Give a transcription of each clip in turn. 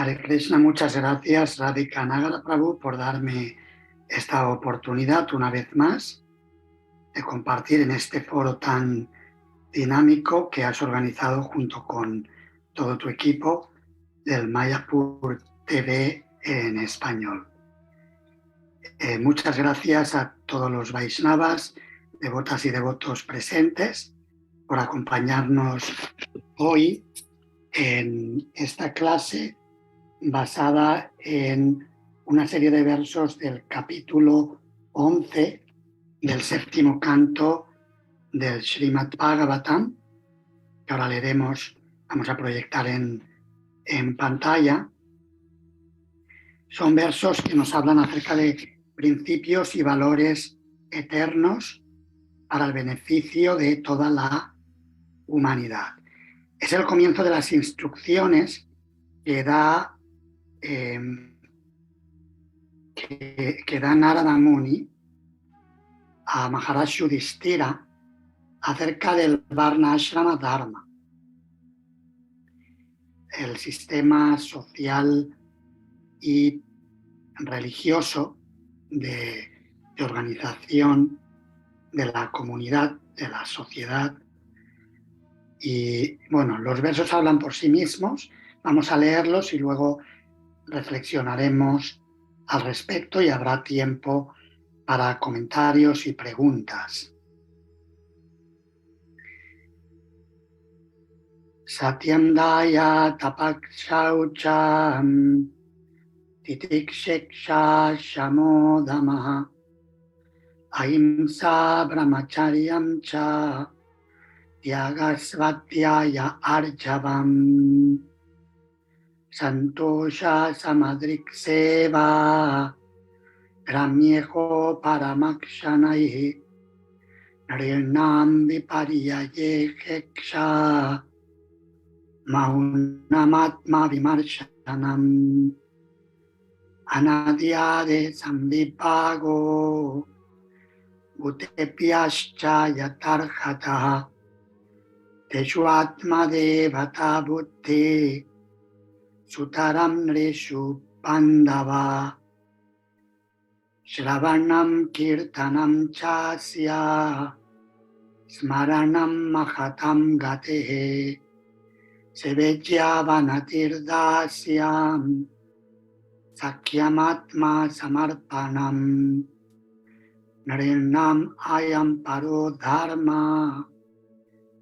Hare Krishna, muchas gracias Radhika Nagara Prabhu por darme esta oportunidad una vez más de compartir en este foro tan dinámico que has organizado junto con todo tu equipo del Mayapur TV en español. Muchas gracias a todos los Vaishnavas, devotas y devotos presentes por acompañarnos hoy en esta clase basada en una serie de versos del capítulo 11 del séptimo canto del Srimad Bhagavatam, que ahora leeremos, vamos a proyectar en pantalla. Son versos que nos hablan acerca de principios y valores eternos para el beneficio de toda la humanidad. Es el comienzo de las instrucciones que da Narada Muni a Maharaj Yudhishthira acerca del Varna Ashrama Dharma, el sistema social y religioso de organización de la comunidad, de la sociedad. Y bueno, los versos hablan por sí mismos, vamos a leerlos y luego reflexionaremos al respecto y habrá tiempo para comentarios y preguntas. Satyam daya tapakshaucham titiksheksha shamodamaha ahimsa brahmacharyam cha yagasvatyaya arjavam santosha samadrikseva gramyeho paramakshanaihi narirnam vipariyayeksha maunamatma vimarshanam anadyade samvipago bhutepyascha yatarhataha teshuatma devata buddhi sutaram nreshu pandava Shravanam kirtanam chasya smaranam mahatam gatehe sevejya vanatirdhasyam sakyamatma samarpanam narirnam ayam paro dharma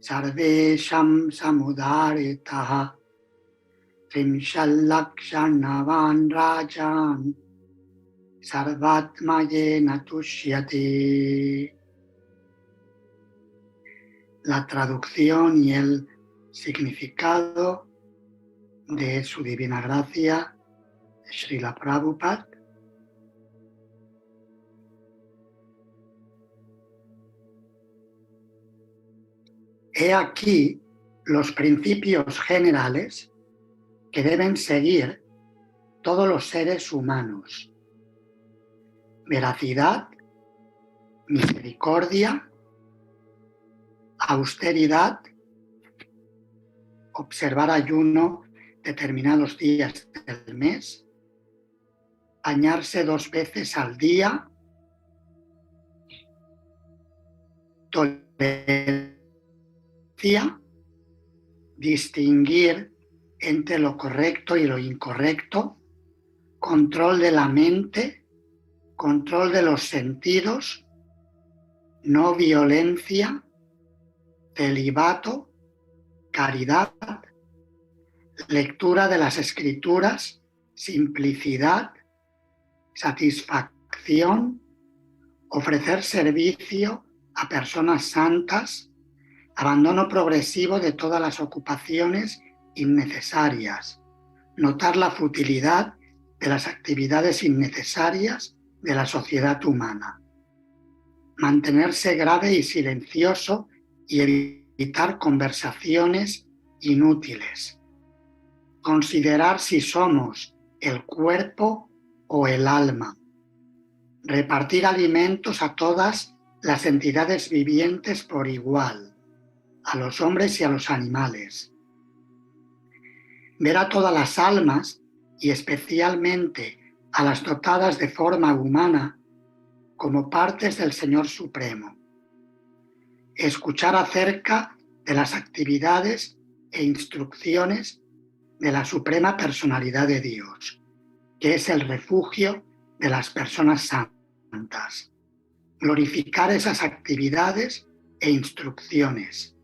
sarvesham samudaritaha trimshallakshanavan rajan sarvatmayena tushyati. La traducción y el significado de su divina gracia, Srila Prabhupada. He aquí los principios generales que deben seguir todos los seres humanos: veracidad, misericordia, austeridad, observar ayuno determinados días del mes, bañarse 2 veces al día, tolerancia, distinguir entre lo correcto y lo incorrecto, control de la mente, control de los sentidos, no violencia, celibato, caridad, lectura de las escrituras, simplicidad, satisfacción, ofrecer servicio a personas santas, abandono progresivo de todas las ocupaciones innecesarias, notar la futilidad de las actividades innecesarias de la sociedad humana, mantenerse grave y silencioso y evitar conversaciones inútiles, considerar si somos el cuerpo o el alma, repartir alimentos a todas las entidades vivientes por igual, a los hombres y a los animales, ver a todas las almas y especialmente a las dotadas de forma humana como partes del Señor Supremo. Escuchar acerca de las actividades e instrucciones de la Suprema Personalidad de Dios, que es el refugio de las personas santas. Glorificar esas actividades e instrucciones.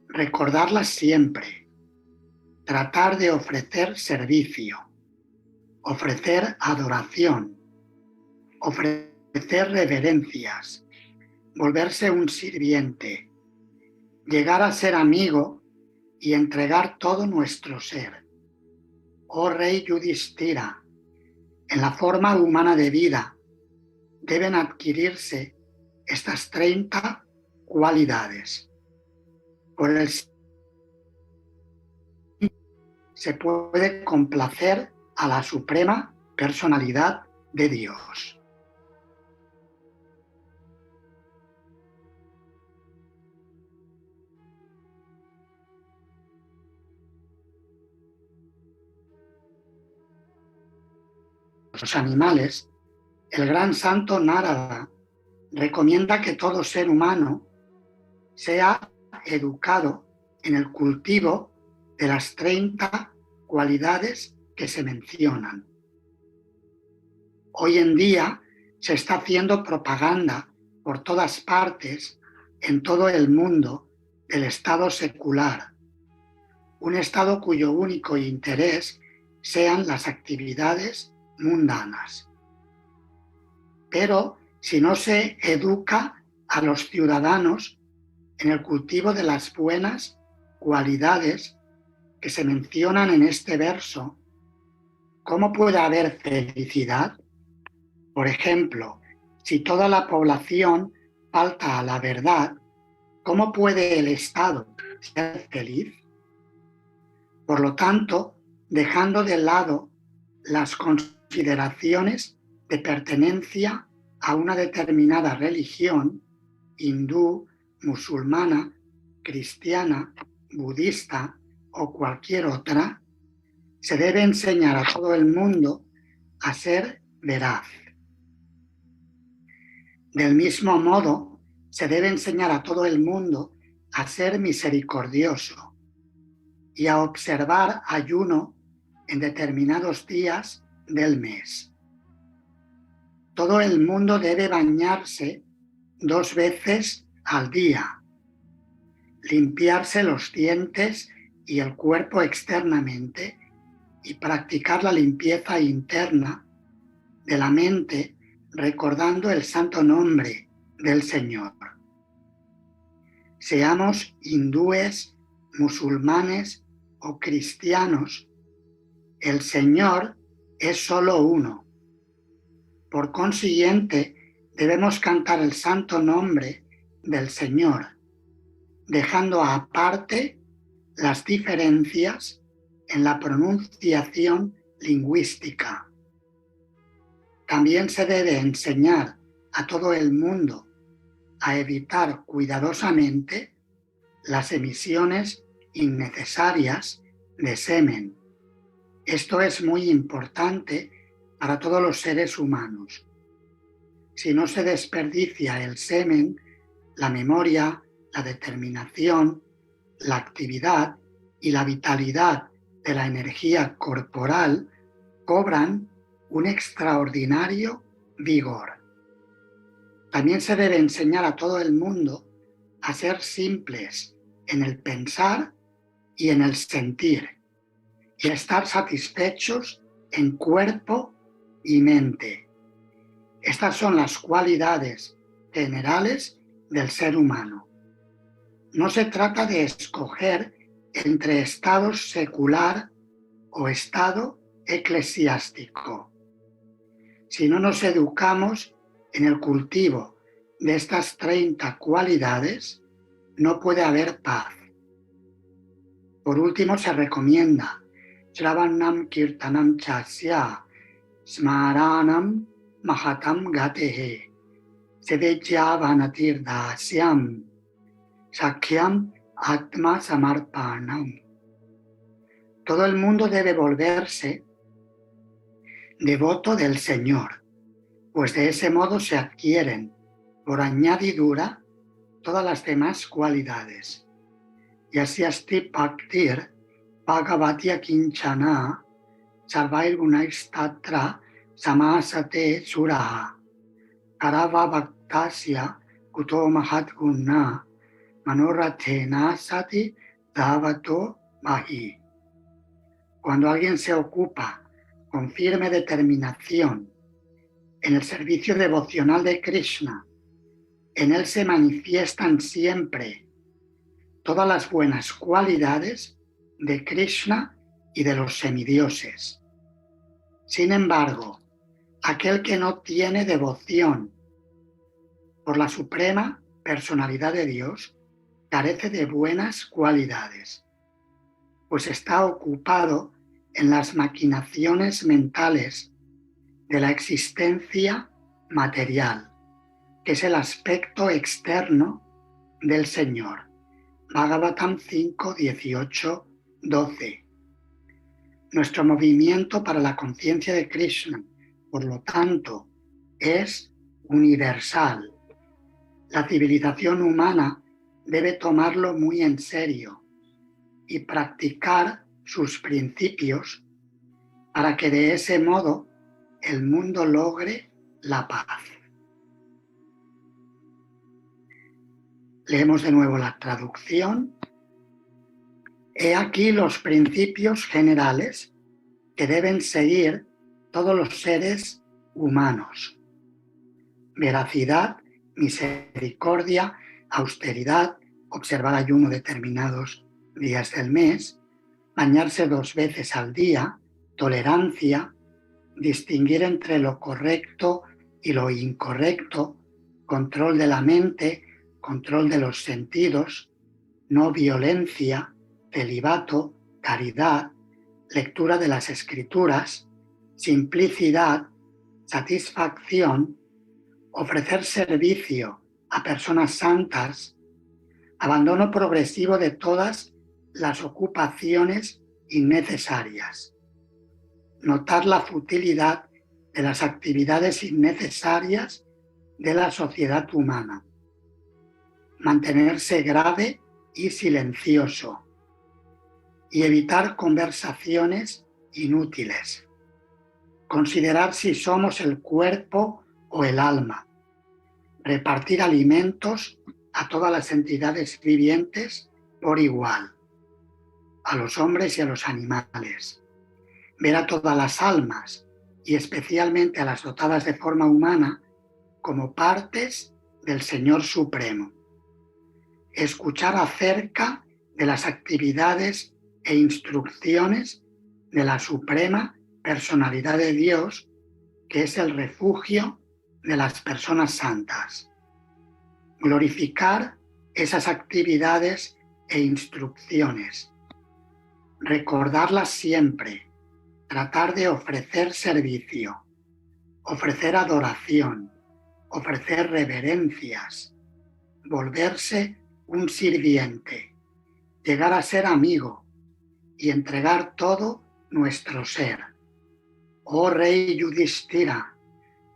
Recordarlas siempre. Tratar de ofrecer servicio. Ofrecer adoración. Ofrecer reverencias. Volverse un sirviente. Llegar a ser amigo y entregar todo nuestro ser. Oh Rey Yudhishthira, en la forma humana de vida deben adquirirse estas 30 cualidades. Por el se puede complacer a la Suprema Personalidad de Dios. Los animales, el gran santo Narada recomienda que todo ser humano sea educado en el cultivo de las 30 cualidades que se mencionan. Hoy en día se está haciendo propaganda por todas partes, en todo el mundo, del estado secular, un estado cuyo único interés sean las actividades mundanas. Pero si no se educa a los ciudadanos en el cultivo de las buenas cualidades que se mencionan en este verso, ¿cómo puede haber felicidad? Por ejemplo, si toda la población falta a la verdad, ¿cómo puede el Estado ser feliz? Por lo tanto, dejando de lado las consideraciones de pertenencia a una determinada religión, hindú, musulmana, cristiana, budista o cualquier otra, se debe enseñar a todo el mundo a ser veraz. Del mismo modo, se debe enseñar a todo el mundo a ser misericordioso y a observar ayuno en determinados días del mes. Todo el mundo debe bañarse 2 veces al día, limpiarse los dientes y el cuerpo externamente y practicar la limpieza interna de la mente recordando el santo nombre del Señor. Seamos hindúes, musulmanes o cristianos, el Señor es solo uno. Por consiguiente, debemos cantar el santo nombre del Señor, dejando aparte las diferencias en la pronunciación lingüística. También se debe enseñar a todo el mundo a evitar cuidadosamente las emisiones innecesarias de semen. Esto es muy importante para todos los seres humanos. Si no se desperdicia el semen, la memoria, la determinación, la actividad y la vitalidad de la energía corporal cobran un extraordinario vigor. También se debe enseñar a todo el mundo a ser simples en el pensar y en el sentir, y a estar satisfechos en cuerpo y mente. Estas son las cualidades generales del ser humano. No se trata de escoger entre estado secular o estado eclesiástico. Si no nos educamos en el cultivo de estas 30 cualidades, no puede haber paz. Por último, se recomienda Shravanam Kirtanam Chasya Smaranam Mahatam Gatehe Sedejya Vanatir Dasyam Sakyam Atma Samarpanam. Todo el mundo debe volverse devoto del Señor, pues de ese modo se adquieren por añadidura todas las demás cualidades. Yasyasti bhaktir bhagavatya kinchana sarvair gunaistatra samasate suraha karava bhaktasya kuto mahat guna manorathena sati dhavato mahi. Cuando alguien se ocupa con firme determinación en el servicio devocional de Krishna, en él se manifiestan siempre todas las buenas cualidades de Krishna y de los semidioses. Sin embargo, aquel que no tiene devoción por la suprema personalidad de Dios carece de buenas cualidades, pues está ocupado en las maquinaciones mentales de la existencia material, que es el aspecto externo del Señor. Bhagavatam 5, 18, 12. Nuestro movimiento para la conciencia de Krishna, por lo tanto, es universal. La civilización humana debe tomarlo muy en serio y practicar sus principios para que de ese modo el mundo logre la paz. Leemos de nuevo la traducción. He aquí los principios generales que deben seguir todos los seres humanos. Veracidad, misericordia, austeridad, observar ayuno determinados días del mes, bañarse 2 veces al día, tolerancia, distinguir entre lo correcto y lo incorrecto, control de la mente, control de los sentidos, no violencia, celibato, caridad, lectura de las escrituras, simplicidad, satisfacción, ofrecer servicio a personas santas, abandono progresivo de todas las ocupaciones innecesarias, notar la futilidad de las actividades innecesarias de la sociedad humana, mantenerse grave y silencioso y evitar conversaciones inútiles, considerar si somos el cuerpo o el alma, repartir alimentos a todas las entidades vivientes por igual, a los hombres y a los animales, ver a todas las almas y especialmente a las dotadas de forma humana como partes del Señor Supremo, escuchar acerca de las actividades e instrucciones de la Suprema Personalidad de Dios, que es el refugio de las personas santas, glorificar esas actividades e instrucciones, recordarlas siempre, tratar de ofrecer servicio, ofrecer adoración, ofrecer reverencias, volverse un sirviente, llegar a ser amigo y entregar todo nuestro ser. Oh Rey Yudhishthira,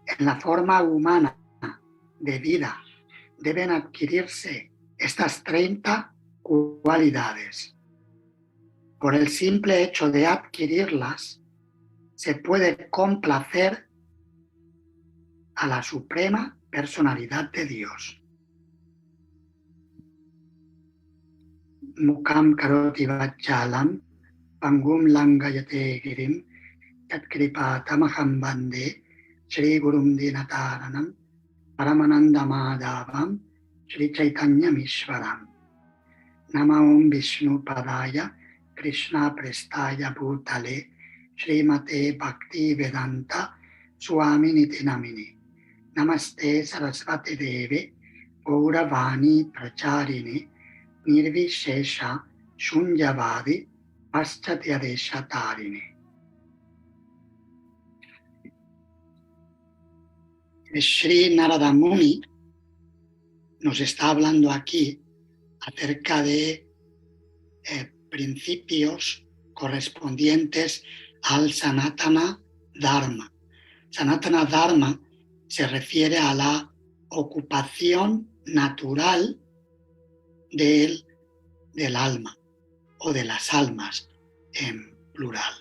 en la forma humana de vida deben adquirirse estas 30 cualidades. Por el simple hecho de adquirirlas, se puede complacer a la Suprema Personalidad de Dios. Mukam karoti vachalam, pangum langayate girim, yatkripa tamaham bande, Shri Gurum Dinataranam, Paramananda Madhavam, Shri Chaitanya Mishwaram. Nama Om Vishnu Padaya, Krishna Prestaya Bhutale, Srimate Bhakti Vedanta, Swami Niti Namini. Namaste Sarasvati Devi, Gauravani Pracharini, Nirvishesha Shunyavadi, Paschatyadesh Tarini. Sri Narada Muni nos está hablando aquí acerca de principios correspondientes al Sanatana Dharma, Sanatana Dharma se refiere a la ocupación natural del alma o de las almas en plural.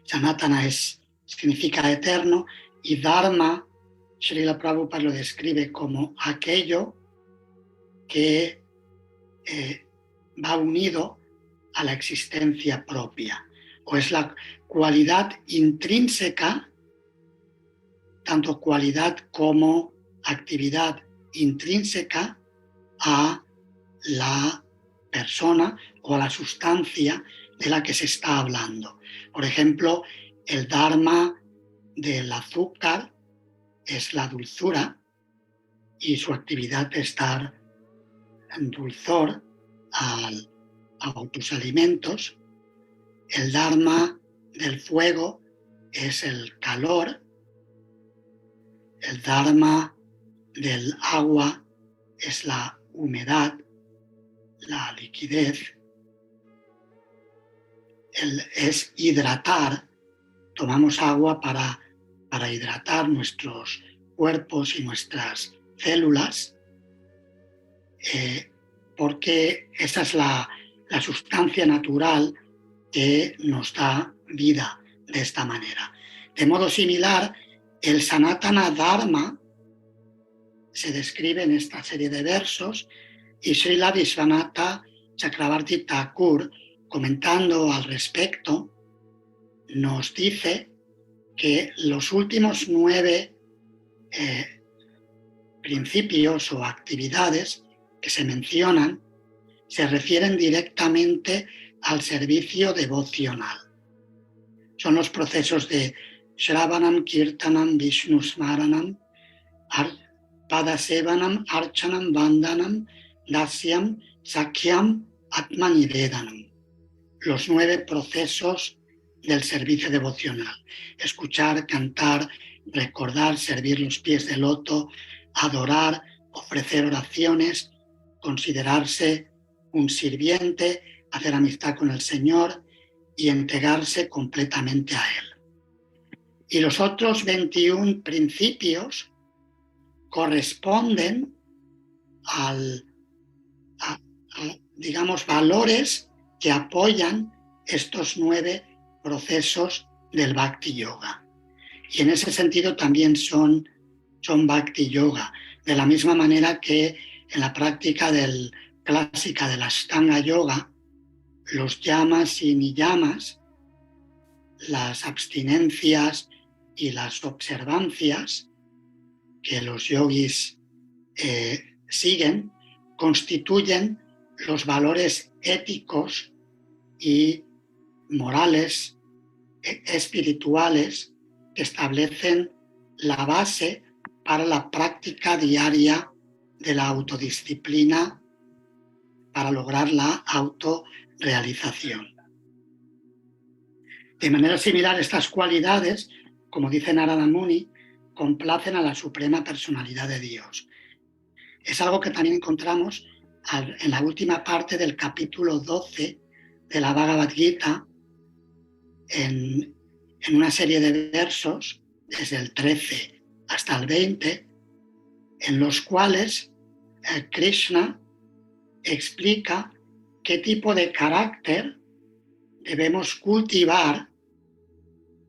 Sanatana significa eterno y Dharma, Srila Prabhupada lo describe como aquello que va unido a la existencia propia, o es la cualidad intrínseca, tanto cualidad como actividad intrínseca a la persona o a la sustancia de la que se está hablando. Por ejemplo, el dharma del azúcar es la dulzura y su actividad es dar dulzor a tus alimentos. El dharma del fuego es el calor. El dharma del agua es la humedad, la liquidez. Es hidratar. Tomamos agua para hidratar nuestros cuerpos y nuestras células, porque esa es la sustancia natural que nos da vida de esta manera. De modo similar, el Sanatana Dharma se describe en esta serie de versos y Srila Vishwanatha Chakravarti Thakur, comentando al respecto, nos dice que los últimos 9 principios o actividades que se mencionan se refieren directamente al servicio devocional. Son los procesos de Shravanam, Kirtanam, Vishnu Smaranam, Padasevanam, Archanam, Vandanam, Dasyam, Sakyam, Atmanivedanam. Los 9 procesos del servicio devocional. Escuchar, cantar, recordar, servir los pies de loto, adorar, ofrecer oraciones, considerarse un sirviente, hacer amistad con el Señor y entregarse completamente a Él. Y los otros 21 principios corresponden a digamos, valores que apoyan estos 9 procesos del Bhakti Yoga. Y en ese sentido también son Bhakti Yoga, de la misma manera que en la práctica clásica del Ashtanga Yoga, los yamas y niyamas, las abstinencias y las observancias que los yogis siguen, constituyen los valores éticos y morales, espirituales, que establecen la base para la práctica diaria de la autodisciplina para lograr la autorrealización. De manera similar, estas cualidades, como dice Narada Muni, complacen a la suprema personalidad de Dios. Es algo que también encontramos en la última parte del capítulo 12 de la Bhagavad Gita, en una serie de versos, desde el 13 hasta el 20, en los cuales Krishna explica qué tipo de carácter debemos cultivar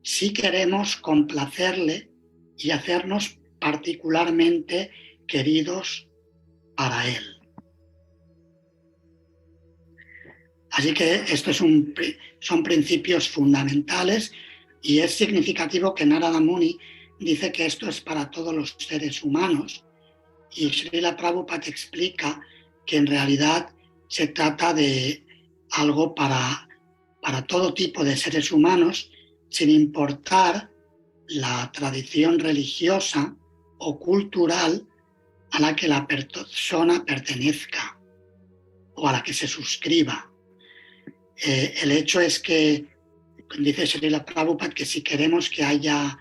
si queremos complacerle y hacernos particularmente queridos para él. Así que estos son principios fundamentales y es significativo que Narada Muni dice que esto es para todos los seres humanos y Srila Prabhupada explica que en realidad se trata de algo para todo tipo de seres humanos, sin importar la tradición religiosa o cultural a la que la persona pertenezca o a la que se suscriba. El hecho es que, dice Srila Prabhupada, que si queremos que haya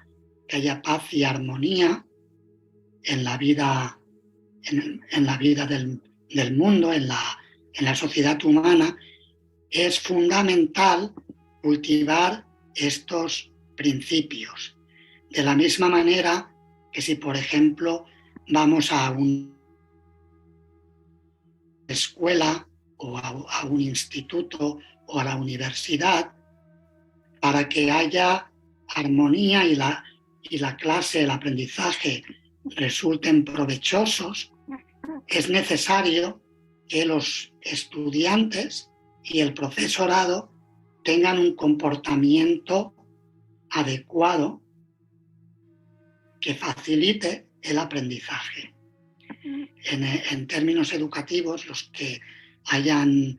paz y armonía en la vida, en la vida del mundo, en la sociedad humana, es fundamental cultivar estos principios. De la misma manera que si, por ejemplo, vamos a una escuela o a un instituto o a la universidad, para que haya armonía y la clase, el aprendizaje resulten provechosos, es necesario que los estudiantes y el profesorado tengan un comportamiento adecuado que facilite el aprendizaje. En términos educativos, los que hayan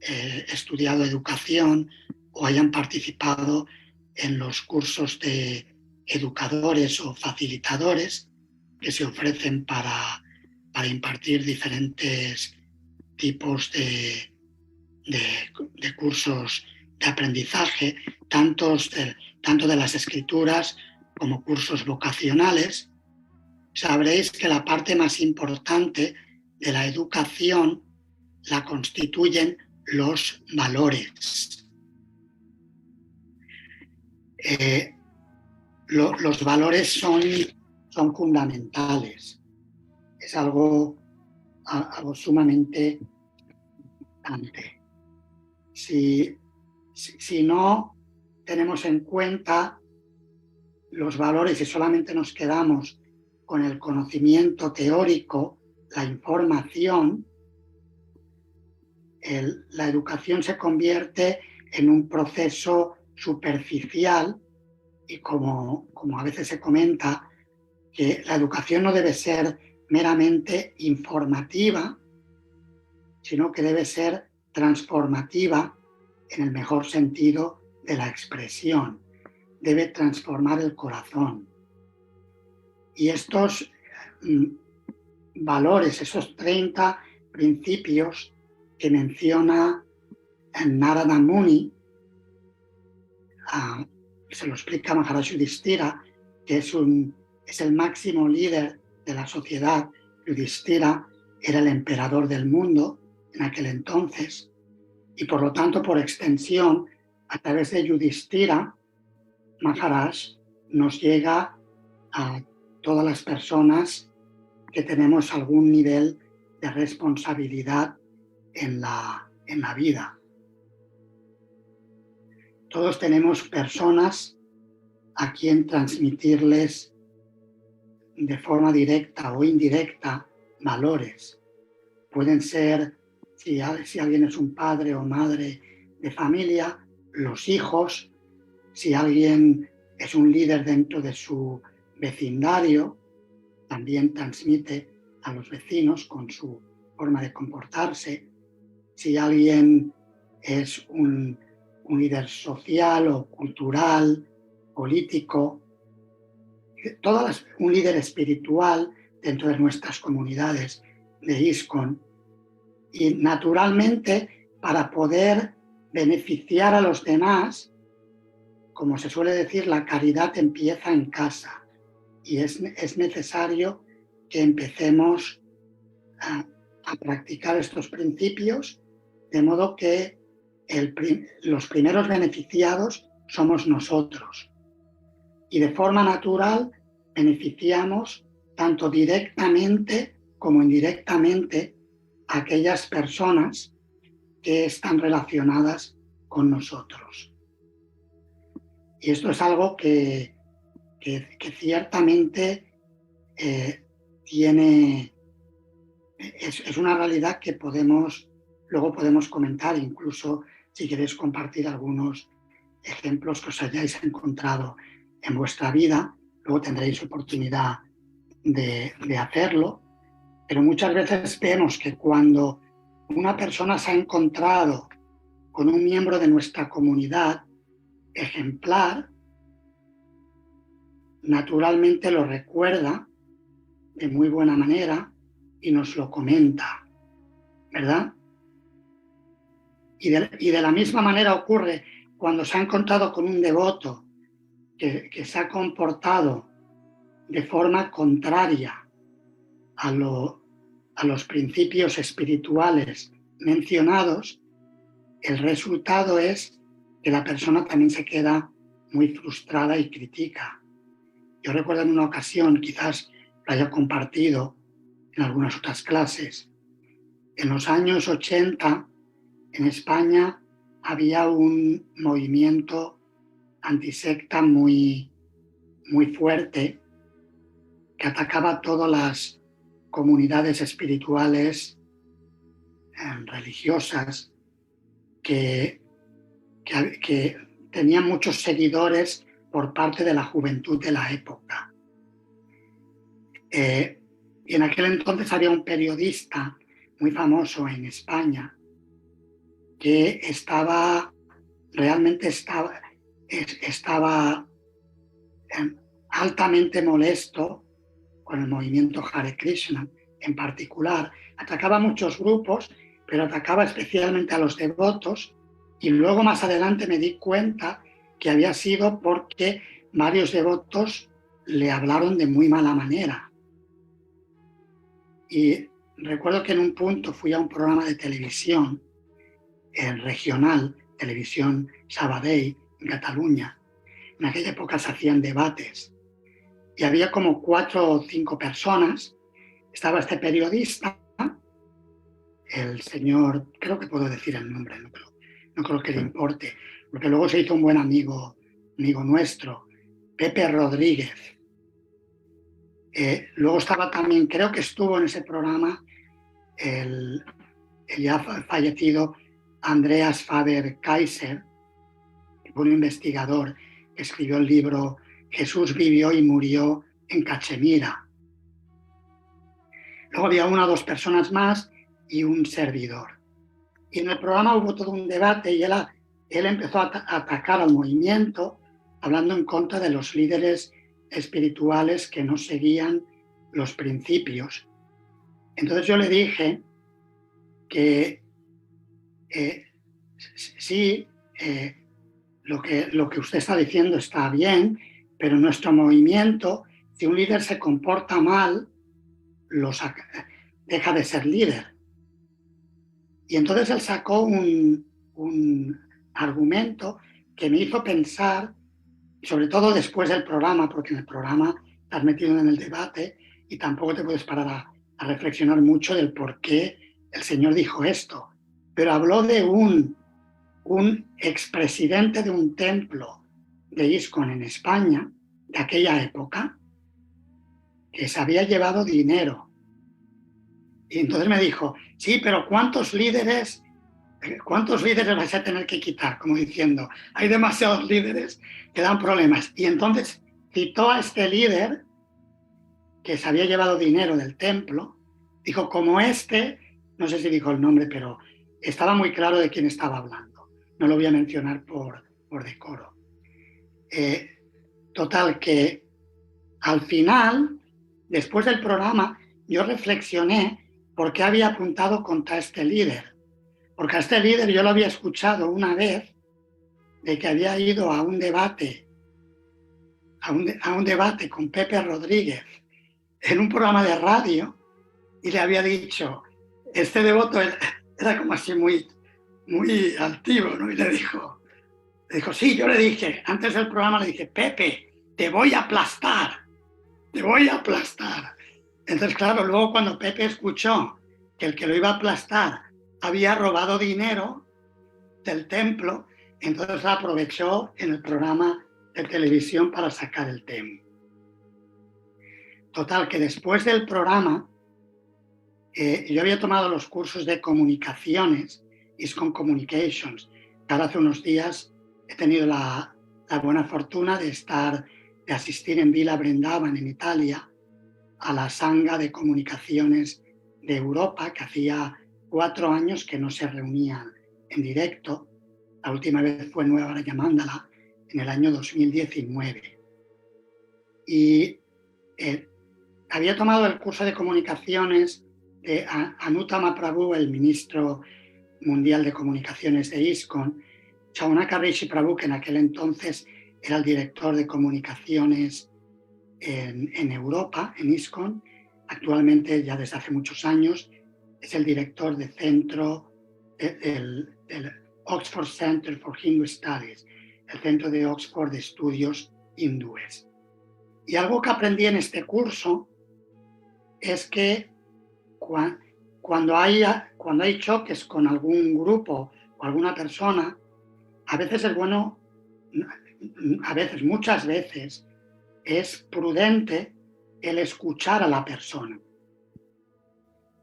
estudiado educación o hayan participado en los cursos de educadores o facilitadores que se ofrecen para impartir diferentes tipos de cursos de aprendizaje, tanto de las escrituras como cursos vocacionales, sabréis que la parte más importante de la educación la constituyen los valores. Los valores son fundamentales. Es algo sumamente importante. Si no tenemos en cuenta los valores y solamente nos quedamos con el conocimiento teórico, la información, la educación se convierte en un proceso superficial y como a veces se comenta, que la educación no debe ser meramente informativa, sino que debe ser transformativa en el mejor sentido de la expresión. Debe transformar el corazón. Y estos valores, esos 30 principios que menciona Narada Muni, se lo explica Maharaj Yudhishthira, que es el máximo líder de la sociedad. Yudhishthira era el emperador del mundo en aquel entonces, y por lo tanto, por extensión, a través de Yudhishthira, Maharaj nos llega a todas las personas que tenemos algún nivel de responsabilidad en la vida. Todos tenemos personas a quien transmitirles de forma directa o indirecta valores. Pueden ser, si alguien es un padre o madre de familia, los hijos. Si alguien es un líder dentro de su vecindario, también transmite a los vecinos con su forma de comportarse. Si alguien es un líder social o cultural, político, un líder espiritual dentro de nuestras comunidades de ISKCON. Y naturalmente, para poder beneficiar a los demás, como se suele decir, la caridad empieza en casa y es necesario que empecemos a practicar estos principios, de modo que los primeros beneficiados somos nosotros. Y de forma natural beneficiamos tanto directamente como indirectamente a aquellas personas que están relacionadas con nosotros. Y esto es algo que ciertamente es una realidad que luego podemos comentar, incluso si queréis compartir algunos ejemplos que os hayáis encontrado en vuestra vida, luego tendréis oportunidad de hacerlo. Pero muchas veces vemos que cuando una persona se ha encontrado con un miembro de nuestra comunidad ejemplar, naturalmente lo recuerda de muy buena manera y nos lo comenta, ¿verdad? Y de la misma manera ocurre cuando se ha encontrado con un devoto que se ha comportado de forma contraria a los principios espirituales mencionados. El resultado es que la persona también se queda muy frustrada y critica. Yo recuerdo en una ocasión, quizás lo haya compartido en algunas otras clases, en los años 80 en España había un movimiento antisecta muy fuerte que atacaba todas las comunidades espirituales, religiosas, que tenían muchos seguidores por parte de la juventud de la época. Y en aquel entonces había un periodista muy famoso en España que realmente estaba altamente molesto con el movimiento Hare Krishna en particular. Atacaba a muchos grupos, pero atacaba especialmente a los devotos, y luego más adelante me di cuenta que había sido porque varios devotos le hablaron de muy mala manera. Y recuerdo que en un punto fui a un programa de televisión regional, Televisión Sabadell, en Cataluña. En aquella época se hacían debates y había como 4 o 5 personas. Estaba este periodista, el señor, creo que puedo decir el nombre, no creo que le importe, porque luego se hizo un buen amigo nuestro, Pepe Rodríguez. Luego estaba también, creo que estuvo en ese programa, el ya fallecido Andreas Faber-Kaiser, un investigador que escribió el libro Jesús vivió y murió en Cachemira. Luego había 1 o 2 personas más y un servidor. Y en el programa hubo todo un debate y él empezó a atacar al movimiento, hablando en contra de los líderes espirituales que no seguían los principios. Entonces yo le dije que sí, lo que usted está diciendo está bien, pero nuestro movimiento, si un líder se comporta mal, deja de ser líder. Y entonces él sacó un argumento que me hizo pensar, sobre todo después del programa, porque en el programa estás metido en el debate y tampoco te puedes parar a reflexionar mucho del por qué el señor dijo esto. Pero habló de un expresidente de un templo de ISKCON en España, de aquella época, que se había llevado dinero. Y entonces me dijo, sí, pero ¿cuántos líderes vais a tener que quitar? Como diciendo, hay demasiados líderes que dan problemas. Y entonces citó a este líder que se había llevado dinero del templo. Dijo, como no sé si dijo el nombre, pero estaba muy claro de quién estaba hablando. No lo voy a mencionar por decoro. Total, que al final, después del programa, yo reflexioné por qué había apuntado contra este líder. Porque a este líder yo lo había escuchado una vez de que había ido a un debate con Pepe Rodríguez en un programa de radio y le había dicho, este devoto era como así muy altivo, ¿no? Y le dijo, sí, yo le dije, antes del programa le dije, Pepe, te voy a aplastar. Entonces, claro, luego cuando Pepe escuchó que el que lo iba a aplastar había robado dinero del templo, entonces aprovechó en el programa de televisión para sacar el tema. Total, que después del programa, yo había tomado los cursos de comunicaciones, ISKCON Communications. Ahora hace unos días he tenido la buena fortuna de asistir en Villa Brendavan, en Italia, a la Sangha de Comunicaciones de Europa, que hacía 4 años que no se reunían en directo. La última vez fue en Nueva Rajamándala en el año 2019. Y había tomado el curso de comunicaciones de Anuttama Prabhu, el ministro mundial de comunicaciones de ISKCON, Shaunaka Rishi Prabhu, que en aquel entonces era el director de comunicaciones en Europa, en ISKCON. Actualmente, ya desde hace muchos años, es el director del Oxford Center for Hindu Studies. el Centro de Oxford de Estudios Hindúes. Y algo que aprendí en este curso es que cuando hay choques con algún grupo o alguna persona, a veces es bueno, muchas veces, es prudente el escuchar a la persona.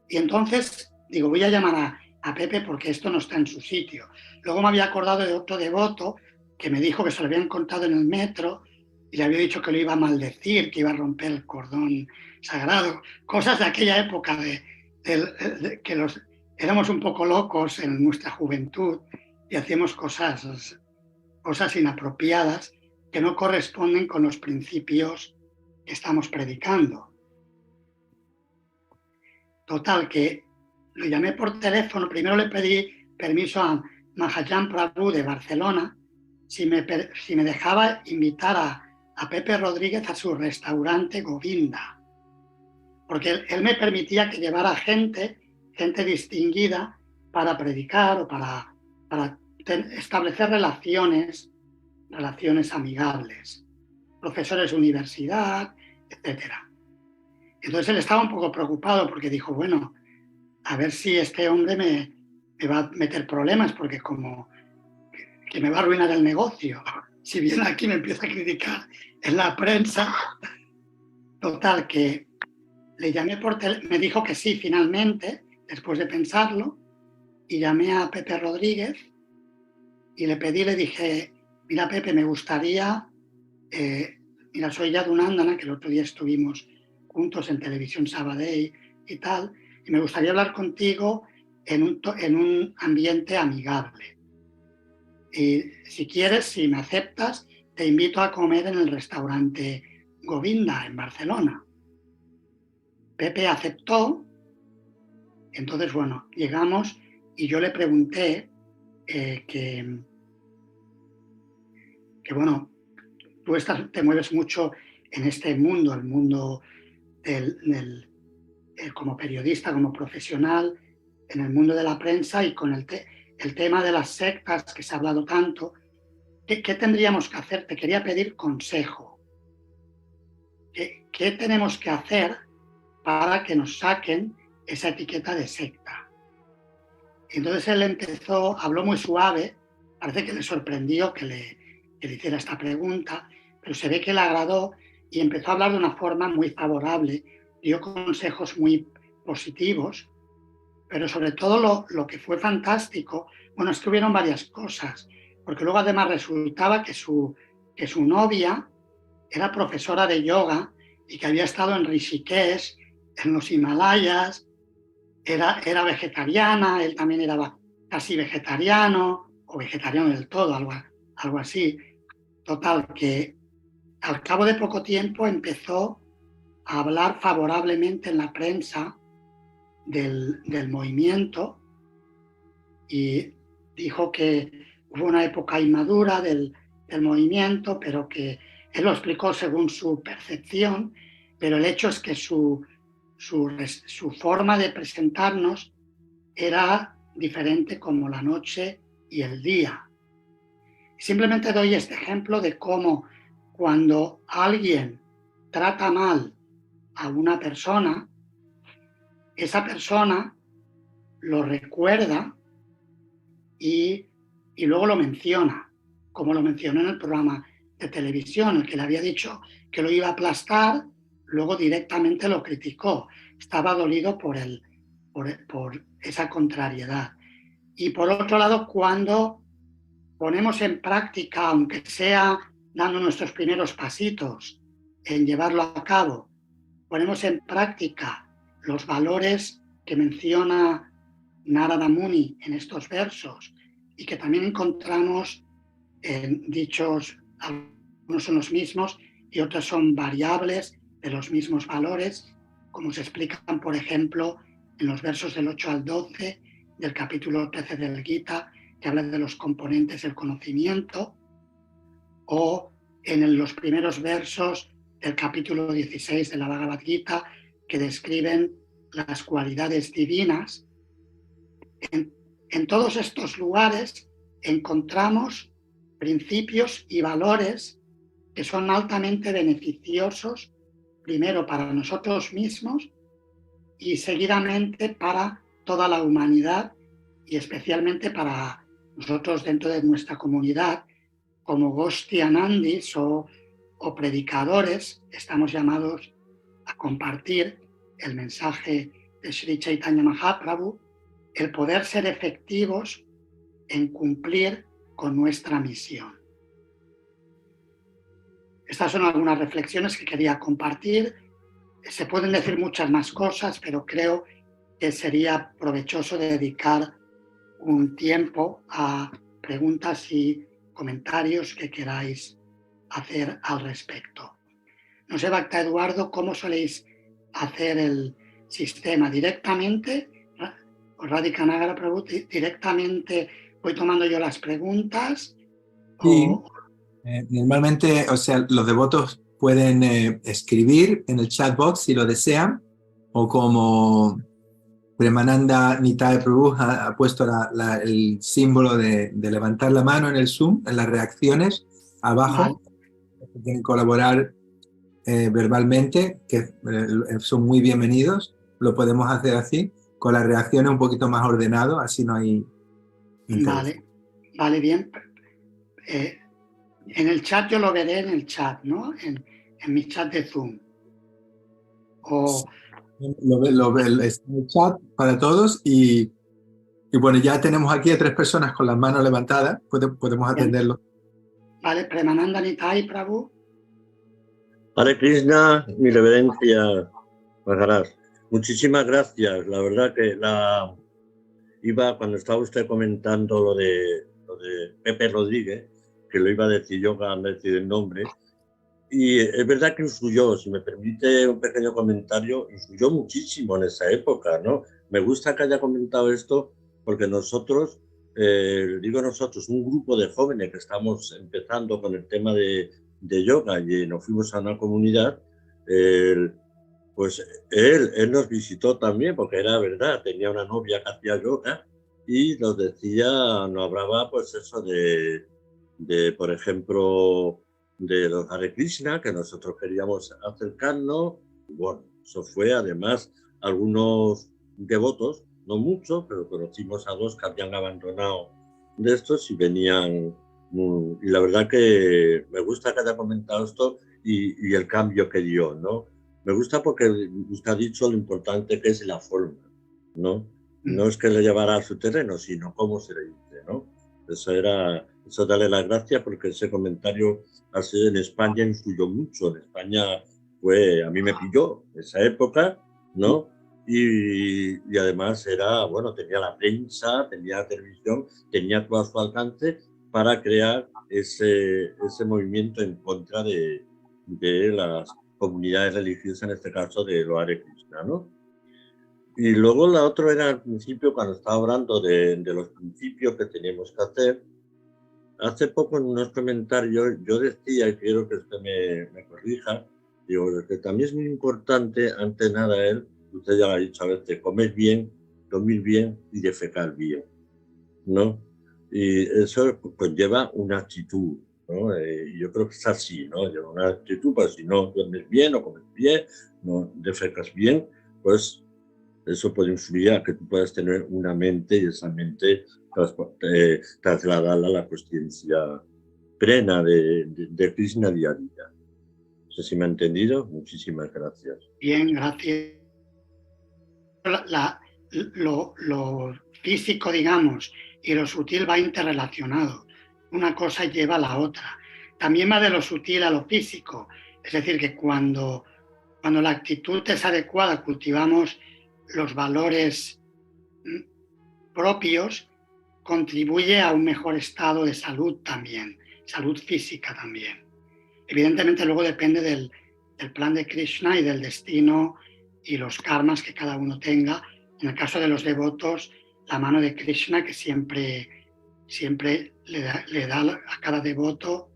Y entonces digo, voy a llamar a Pepe porque esto no está en su sitio. Luego me había acordado de otro devoto que me dijo que se lo habían contado en el metro y le había dicho que lo iba a maldecir, que iba a romper el cordón sagrado. Cosas de aquella época de que éramos un poco locos en nuestra juventud y hacíamos cosas inapropiadas que no corresponden con los principios que estamos predicando. Total, que lo llamé por teléfono. Primero le pedí permiso a Mahajan Prabhu de Barcelona si me dejaba invitar a Pepe Rodríguez a su restaurante Govinda, porque él me permitía que llevara gente distinguida para predicar o para establecer relaciones amigables, profesores de universidad, etc. Entonces él estaba un poco preocupado porque dijo, bueno, a ver si este hombre me va a meter problemas, porque como que me va a arruinar el negocio. Si viene aquí me empieza a criticar en la prensa. Total, que le llamé por teléfono, me dijo que sí, finalmente, después de pensarlo, y llamé a Pepe Rodríguez y le dije, mira Pepe, me gustaría, mira, soy Yadunandana, que el otro día estuvimos juntos en Televisión Sabadell y tal, y me gustaría hablar contigo en un ambiente amigable. Y si quieres, si me aceptas, te invito a comer en el restaurante Govinda en Barcelona. Pepe aceptó. Entonces, bueno, llegamos y yo le pregunté que bueno, tú te mueves mucho en este mundo, el mundo como periodista, como profesional, en el mundo de la prensa y con el tema de las sectas que se ha hablado tanto. ¿Qué tendríamos que hacer? Te quería pedir consejo. ¿Qué tenemos que hacer para que nos saquen esa etiqueta de secta? Entonces él habló muy suave, parece que le sorprendió que le hiciera esta pregunta, pero se ve que le agradó y empezó a hablar de una forma muy favorable, dio consejos muy positivos, pero sobre todo lo que fue fantástico, bueno, es que hubieron varias cosas, porque luego además resultaba que su novia era profesora de yoga y que había estado en Rishikesh, en los Himalayas, era vegetariana, él también era casi vegetariano, o vegetariano del todo, algo así. Total, que al cabo de poco tiempo empezó a hablar favorablemente en la prensa del movimiento y dijo que hubo una época inmadura del movimiento, pero que él lo explicó según su percepción, pero el hecho es que su forma de presentarnos era diferente como la noche y el día. Simplemente doy este ejemplo de cómo cuando alguien trata mal a una persona, esa persona lo recuerda y luego lo menciona, como lo mencionó en el programa de televisión, el que le había dicho que lo iba a aplastar, luego directamente lo criticó. Estaba dolido por esa contrariedad. Y por otro lado, cuando ponemos en práctica, aunque sea dando nuestros primeros pasitos en llevarlo a cabo, ponemos en práctica los valores que menciona Narada Muni en estos versos y que también encontramos en dichos, algunos son los mismos y otros son variables de los mismos valores, como se explican, por ejemplo, en los versos del 8 al 12 del capítulo 13 del Gita, que habla de los componentes del conocimiento, o en los primeros versos del capítulo 16 de la Bhagavad Gita, que describen las cualidades divinas. En todos estos lugares encontramos principios y valores que son altamente beneficiosos, primero para nosotros mismos y seguidamente para toda la humanidad y especialmente para nosotros dentro de nuestra comunidad, como Gostianandis o predicadores, estamos llamados a compartir el mensaje de Sri Chaitanya Mahaprabhu, el poder ser efectivos en cumplir con nuestra misión. Estas son algunas reflexiones que quería compartir. Se pueden decir muchas más cosas, pero creo que sería provechoso dedicar un tiempo a preguntas y comentarios que queráis hacer al respecto. No sé, Bhakta Eduardo, ¿cómo soléis hacer el sistema? ¿Directamente, Radhikanagara Prabhu, directamente voy tomando yo las preguntas? Sí, normalmente, o sea, los devotos pueden escribir en el chat box si lo desean, o como Premananda Nitai Prabhu ha puesto el símbolo de levantar la mano en el Zoom, en las reacciones, abajo, que quieren colaborar verbalmente, que son muy bienvenidos, lo podemos hacer así, con las reacciones un poquito más ordenado, así no hay interés. Vale, bien. En el chat yo lo veré en el chat, ¿no? En mi chat de Zoom. Lo ve en el chat para todos y bueno, ya tenemos aquí a 3 personas con las manos levantadas, podemos atenderlo. Vale, Premananda Nitai Prabhu. Hare Krishna, mi reverencia, Maharaj. Muchísimas gracias. La verdad que cuando estaba usted comentando lo de Pepe Rodríguez, que lo iba a decir yo, a decir el nombre, y es verdad que influyó, si me permite un pequeño comentario, influyó muchísimo en esa época, ¿no? Me gusta que haya comentado esto porque nosotros, digo nosotros, un grupo de jóvenes que estamos empezando con el tema de yoga y nos fuimos a una comunidad, pues él nos visitó también porque era verdad, tenía una novia que hacía yoga y nos decía, nos hablaba pues eso de por ejemplo, de los Hare Krishna, que nosotros queríamos acercarnos. Bueno, eso fue además algunos devotos, no muchos, pero conocimos a 2 que habían abandonado de estos y venían. Y la verdad que me gusta que haya comentado esto y el cambio que dio, ¿no? Me gusta porque usted ha dicho lo importante que es la forma, ¿no? No es que le llevara a su terreno, sino cómo se le dice, ¿no? Eso darle las gracias porque ese comentario así en España influyó mucho. En España a mí me pilló esa época, ¿no? Y además tenía la prensa, tenía la televisión, tenía todo a su alcance para crear ese movimiento en contra de las comunidades religiosas, en este caso de los Hare Krishna, ¿no? Y luego la otra era al principio, cuando estaba hablando de los principios que teníamos que hacer. Hace poco en unos comentarios yo decía, y quiero que usted me corrija, digo, que también es muy importante, ante nada usted ya lo ha dicho a veces, comer bien, dormir bien y defecar bien, ¿no? Y eso conlleva una actitud, ¿no? Yo creo que es así, ¿no? Lleva una actitud, pues si no duermes bien o comes bien, no defecas bien, pues eso puede influir a que tú puedas tener una mente y esa mente trasladarla a la conciencia plena de Krishna día a día. No sé si me ha entendido. Muchísimas gracias. Bien, gracias. Lo físico, digamos, y lo sutil va interrelacionado. Una cosa lleva a la otra. También va de lo sutil a lo físico. Es decir, que cuando la actitud es adecuada, cultivamos los valores propios, contribuye a un mejor estado de salud también, salud física también. Evidentemente luego depende del plan de Krishna y del destino y los karmas que cada uno tenga. En el caso de los devotos, la mano de Krishna que siempre le da a cada devoto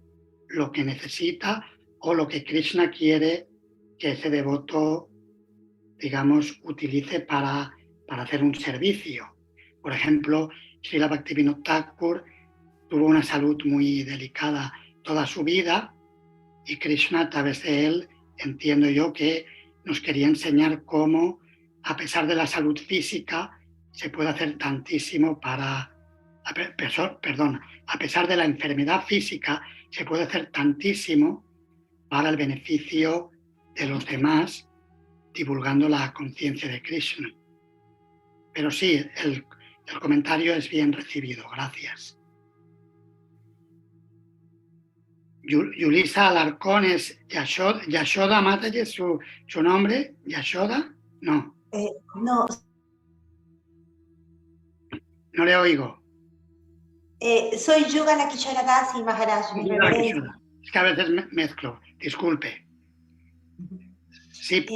lo que necesita o lo que Krishna quiere que ese devoto, digamos, utilice para hacer un servicio. Por ejemplo, Srila Bhaktivinoda Thakur tuvo una salud muy delicada toda su vida y Krishna, a través de él, entiendo yo que nos quería enseñar cómo, a pesar de la salud física, se puede hacer tantísimo para, perdón, a pesar de la enfermedad física, se puede hacer tantísimo para el beneficio de los demás, divulgando la conciencia de Krishna. Pero sí, el comentario es bien recibido, gracias. Yulisa Alarcón es Yashoda Mataji, su nombre, Yashoda, no. No. No le oigo. Soy Yugana Kishora Dasi, Maharaj, mi reverencia. Es que a veces mezclo, disculpe. Sí.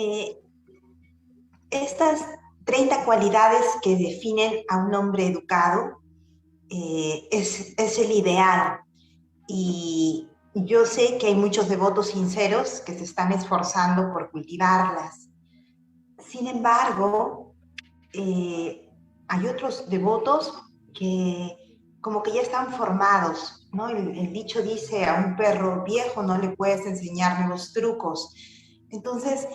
Estas 30 cualidades que definen a un hombre educado es el ideal. Y yo sé que hay muchos devotos sinceros que se están esforzando por cultivarlas. Sin embargo, hay otros devotos que como que ya están formados, ¿no? El dicho dice, a un perro viejo no le puedes enseñar nuevos trucos. Entonces,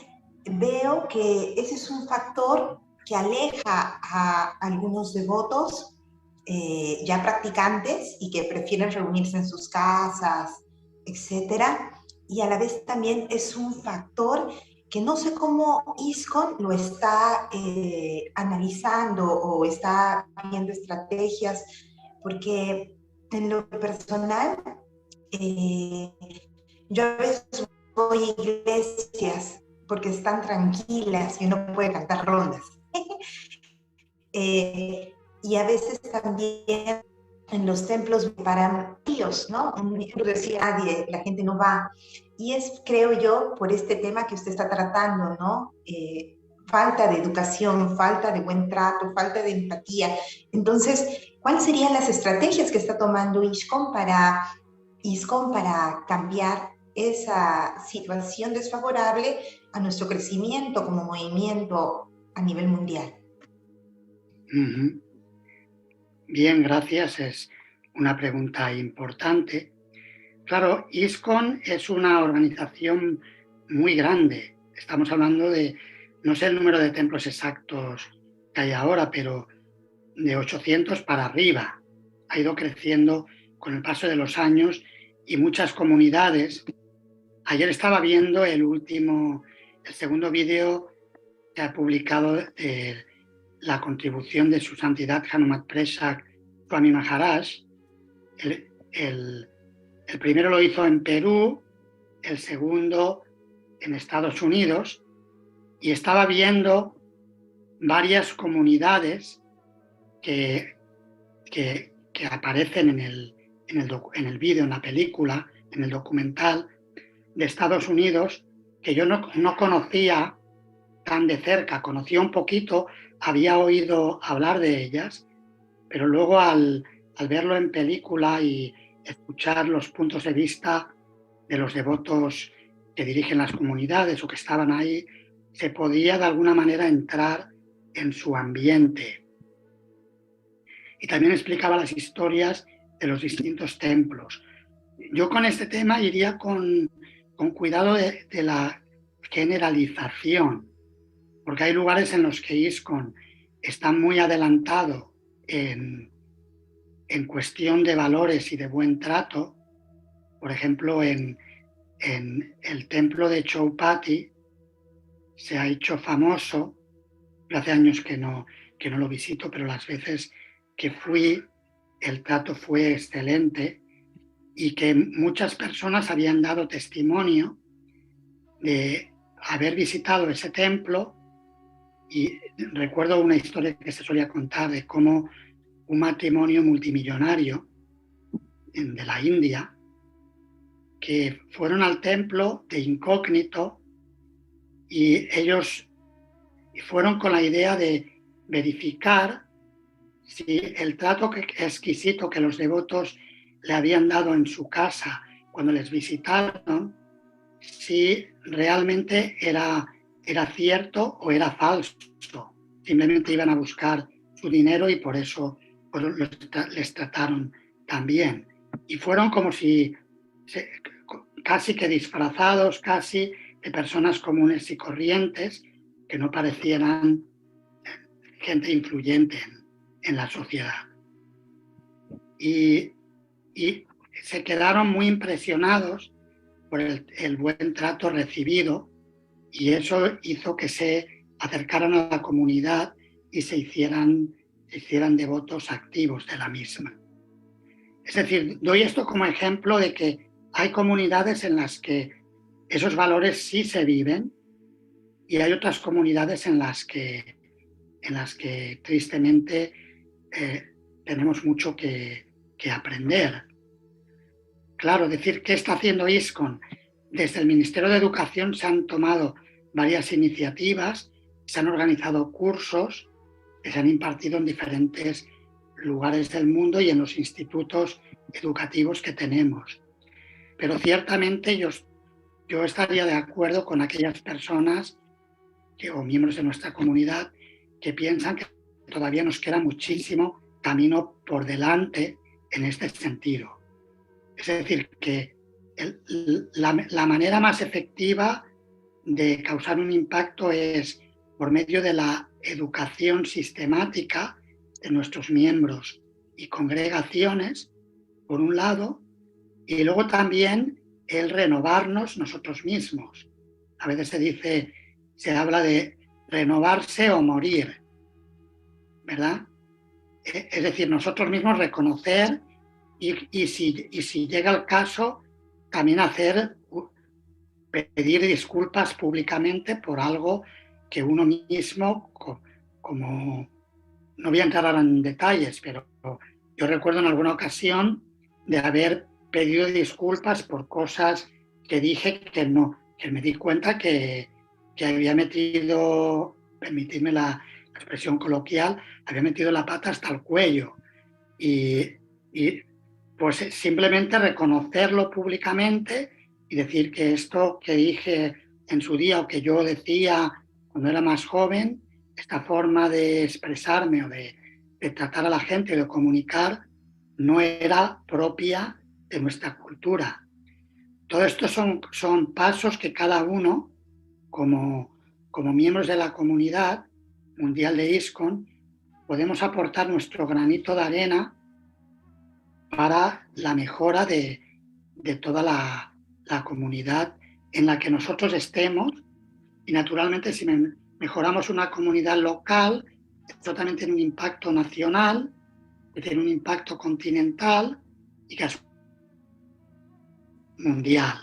veo que ese es un factor que aleja a algunos devotos ya practicantes y que prefieren reunirse en sus casas, etcétera, y a la vez también es un factor que no sé cómo ISKCON lo está analizando o está viendo estrategias, porque en lo personal, yo a veces voy a iglesias porque están tranquilas y uno puede cantar rondas. Y a veces también en los templos para tíos, ¿no? Yo decía, nadie, la gente no va. Y es, creo yo, por este tema que usted está tratando, ¿no? Falta de educación, falta de buen trato, falta de empatía. Entonces, ¿cuáles serían las estrategias que está tomando ISKCON para cambiar esa situación desfavorable a nuestro crecimiento como movimiento a nivel mundial? Uh-huh. Bien, gracias. Es una pregunta importante. Claro, ISKCON es una organización muy grande. Estamos hablando de, no sé el número de templos exactos que hay ahora, pero de 800 para arriba. Ha ido creciendo con el paso de los años y muchas comunidades. Ayer estaba viendo el segundo vídeo que ha publicado la contribución de su santidad Hanumat Preshak Swami Maharaj. El primero lo hizo en Perú, el segundo en Estados Unidos, y estaba viendo varias comunidades que aparecen en el vídeo, en la película, en el documental de Estados Unidos, que yo no conocía tan de cerca, conocía un poquito, había oído hablar de ellas, pero luego al verlo en película y escuchar los puntos de vista de los devotos que dirigen las comunidades o que estaban ahí, se podía de alguna manera entrar en su ambiente. Y también explicaba las historias de los distintos templos. Yo con este tema iría con cuidado de la generalización, porque hay lugares en los que ISKCON está muy adelantado en cuestión de valores y de buen trato. Por ejemplo, en el templo de Chowpatty se ha hecho famoso, hace años que no lo visito, pero las veces que fui, el trato fue excelente y que muchas personas habían dado testimonio de haber visitado ese templo. Y recuerdo una historia que se solía contar de cómo un matrimonio multimillonario de la India, que fueron al templo de incógnito y ellos fueron con la idea de verificar si el trato exquisito que los devotos le habían dado en su casa cuando les visitaron, si realmente era cierto o era falso. Simplemente iban a buscar su dinero y por eso les trataron tan bien. y fueron como si casi que disfrazados, casi de personas comunes y corrientes que no parecieran gente influyente en la sociedad. Y se quedaron muy impresionados por el buen trato recibido, y eso hizo que se acercaran a la comunidad y se hicieran devotos activos de la misma. Es decir, doy esto como ejemplo de que hay comunidades en las que esos valores sí se viven, y hay otras comunidades en las que tristemente tenemos mucho que aprender. Claro, decir qué está haciendo ISKCON. Desde el Ministerio de Educación se han tomado varias iniciativas, se han organizado cursos que se han impartido en diferentes lugares del mundo y en los institutos educativos que tenemos. Pero ciertamente yo estaría de acuerdo con aquellas personas o miembros de nuestra comunidad que piensan que todavía nos queda muchísimo camino por delante en este sentido. Es decir, que la manera más efectiva de causar un impacto es por medio de la educación sistemática de nuestros miembros y congregaciones, por un lado, y luego también el renovarnos nosotros mismos. A veces se habla de renovarse o morir, ¿verdad? Es decir, nosotros mismos reconocer y si llega el caso, también pedir disculpas públicamente por algo que uno mismo, como no voy a entrar ahora en detalles, pero yo recuerdo en alguna ocasión de haber pedido disculpas por cosas que dije que me di cuenta que había metido, permitidme la expresión coloquial, había metido la pata hasta el cuello. Y pues simplemente reconocerlo públicamente y decir que esto que dije en su día o que yo decía cuando era más joven, esta forma de expresarme o de tratar a la gente, de comunicar, no era propia de nuestra cultura. Todo esto son pasos que cada uno, como miembros de la comunidad mundial de ISKCON, podemos aportar nuestro granito de arena para la mejora de toda la comunidad en la que nosotros estemos. Y naturalmente, si mejoramos una comunidad local, esto también tiene un impacto nacional, que tiene un impacto continental y que es mundial.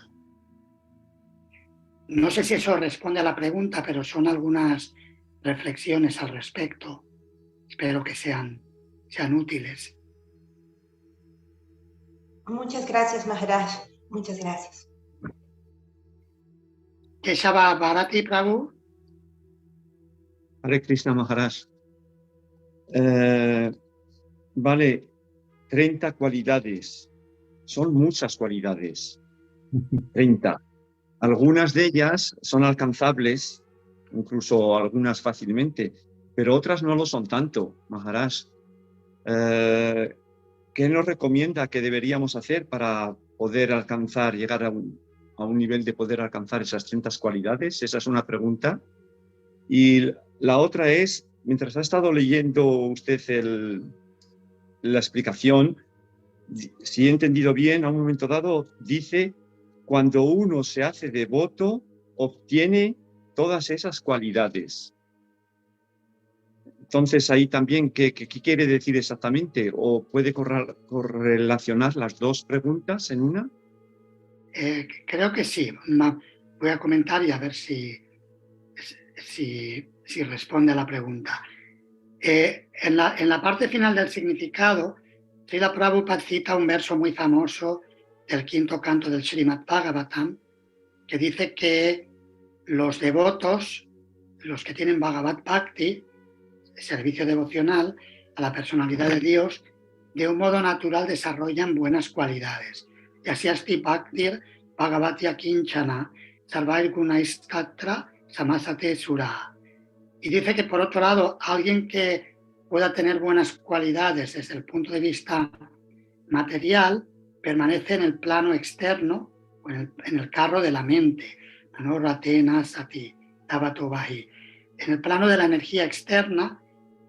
No sé si eso responde a la pregunta, pero son algunas reflexiones al respecto. Espero que sean útiles. Muchas gracias, Maharaj. Muchas gracias. Keshava Bharati Prabhu. Hare Krishna Maharaj. Vale, 30 cualidades. Son muchas cualidades. 30. Algunas de ellas son alcanzables, incluso algunas fácilmente, pero otras no lo son tanto, Maharaj. ¿Qué nos recomienda que deberíamos hacer para poder llegar a un nivel de poder alcanzar esas 30 cualidades? Esa es una pregunta. Y la otra es, mientras ha estado leyendo usted la explicación, si he entendido bien, a un momento dado dice, cuando uno se hace devoto, obtiene todas esas cualidades. Entonces, ahí también, ¿qué quiere decir exactamente? ¿O puede correlacionar las dos preguntas en una? Creo que sí. Voy a comentar y a ver si responde a la pregunta. En la parte final del significado, Srila Prabhupada cita un verso muy famoso del quinto canto del Srimad Bhagavatam, que dice que los devotos, los que tienen Bhagavad Bhakti, servicio devocional a la personalidad de Dios, de un modo natural desarrollan buenas cualidades. Yasyasti Bhaktir Bhagavati Kinchana Sarvair Gunaistatra Samasate Sura. Y dice que, por otro lado, alguien que pueda tener buenas cualidades desde el punto de vista material, permanece en el plano externo o en el carro de la mente, en el plano de la energía externa,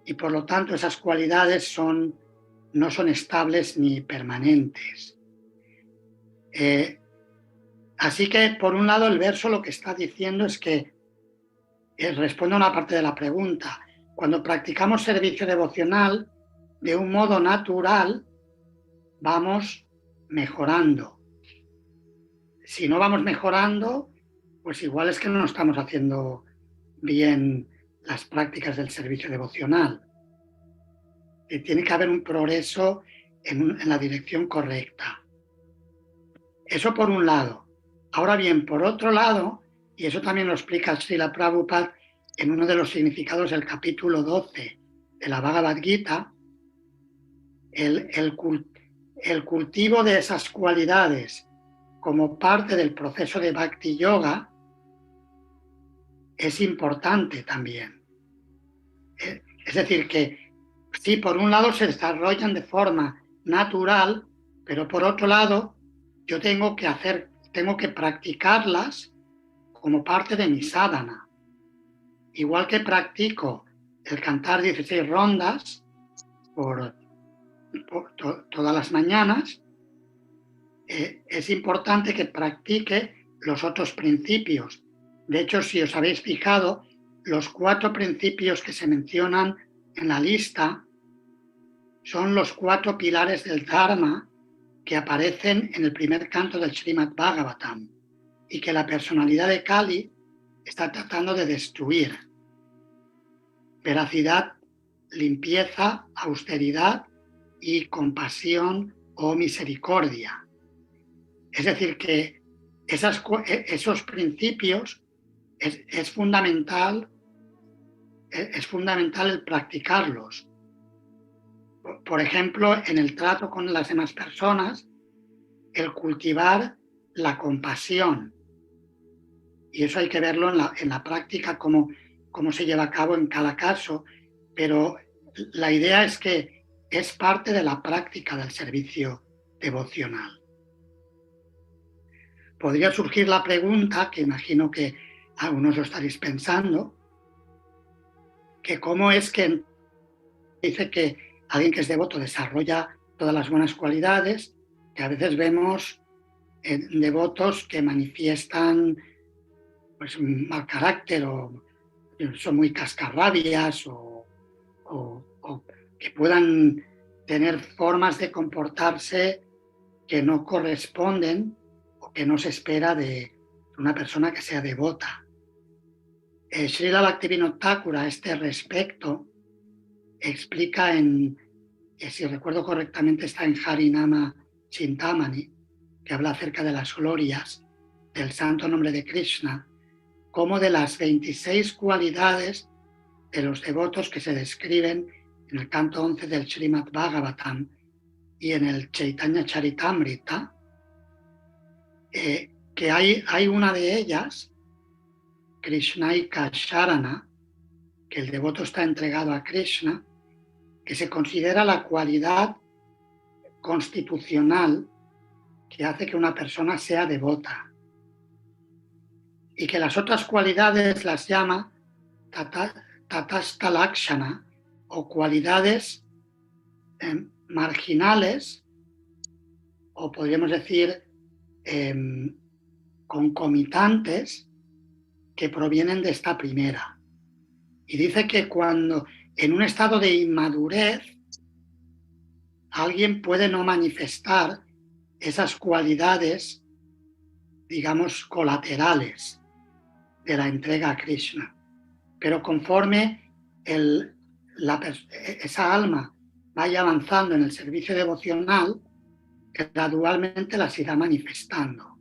y por lo tanto esas cualidades no son estables ni permanentes. Así que, por un lado, el verso lo que está diciendo es que responde a una parte de la pregunta. Cuando practicamos servicio devocional, de un modo natural, vamos mejorando. Si no vamos mejorando, pues igual es que no estamos haciendo bien las prácticas del servicio devocional. Tiene que haber un progreso en la dirección correcta. Eso por un lado. Ahora bien, por otro lado, y eso también lo explica Srila Prabhupada en uno de los significados del capítulo 12 de la Bhagavad Gita, el cultivo de esas cualidades como parte del proceso de Bhakti Yoga es importante también. Es decir, que sí, por un lado se desarrollan de forma natural, pero por otro lado yo tengo que practicarlas como parte de mi sadhana. Igual que practico el cantar 16 rondas todas las mañanas, es importante que practique los otros principios. De hecho, si os habéis fijado, los 4 principios que se mencionan en la lista son los 4 pilares del Dharma que aparecen en el primer canto del Srimad Bhagavatam y que la personalidad de Kali está tratando de destruir. Veracidad, limpieza, austeridad y compasión o misericordia. Es decir, que esos principios es fundamental el practicarlos. Por ejemplo, en el trato con las demás personas, el cultivar la compasión. Y eso hay que verlo en la práctica, cómo se lleva a cabo en cada caso, pero la idea es que es parte de la práctica del servicio devocional. Podría surgir la pregunta, que imagino que algunos lo estaréis pensando, que cómo es que dice que alguien que es devoto desarrolla todas las buenas cualidades, que a veces vemos devotos que manifiestan pues un mal carácter o son muy cascarrabias o que puedan tener formas de comportarse que no corresponden o que no se espera de una persona que sea devota. Srila Bhaktivinoda Thakura a este respecto explica si recuerdo correctamente, está en Harinama Chintamani, que habla acerca de las glorias del santo nombre de Krishna, como de las 26 cualidades de los devotos que se describen en el canto 11 del Srimad Bhagavatam y en el Chaitanya Charitamrita, que hay una de ellas, Krishnaika Sharana, que el devoto está entregado a Krishna, que se considera la cualidad constitucional que hace que una persona sea devota. Y que las otras cualidades las llama Tatastha Lakshana, o cualidades marginales, o podríamos decir concomitantes, que provienen de esta primera. Y dice que cuando en un estado de inmadurez alguien puede no manifestar esas cualidades, digamos, colaterales de la entrega a Krishna. Pero conforme esa alma vaya avanzando en el servicio devocional, gradualmente las irá manifestando.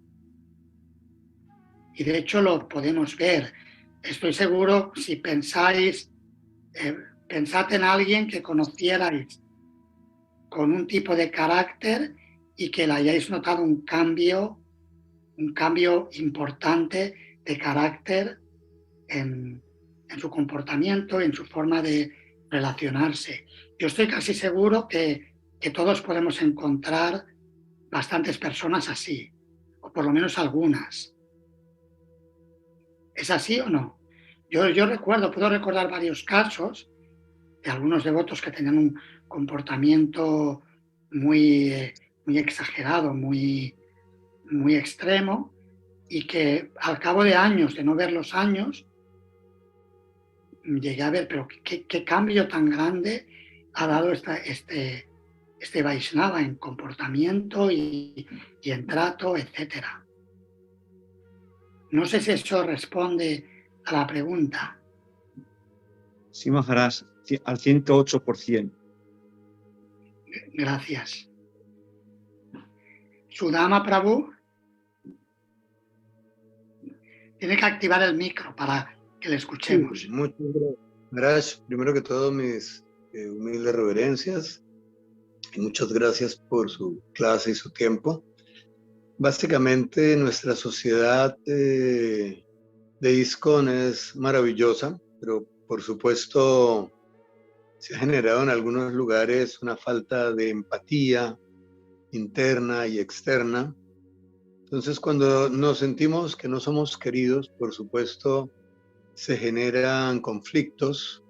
Y de hecho lo podemos ver. Estoy seguro, si pensáis, pensad en alguien que conocierais con un tipo de carácter y que le hayáis notado un cambio importante de carácter en su comportamiento, en su forma de relacionarse. Yo estoy casi seguro que todos podemos encontrar bastantes personas así, o por lo menos algunas. ¿Es así o no? Yo puedo recordar varios casos de algunos devotos que tenían un comportamiento muy exagerado, muy extremo, y que al cabo de años, de no ver los años, llegué a ver, pero qué cambio tan grande ha dado este Vaishnava en comportamiento y en trato, etc. No sé si eso responde a la pregunta. Sí, Maharaj, al 108%. Gracias. Sudama Prabhu tiene que activar el micro para que le escuchemos. Sí, muchas gracias. Maharaj, primero que todo, mis humildes reverencias y muchas gracias por su clase y su tiempo. Básicamente, nuestra sociedad de ISKCON es maravillosa, pero por supuesto se ha generado en algunos lugares una falta de empatía interna y externa. Entonces, cuando nos sentimos que no somos queridos, por supuesto, se generan conflictos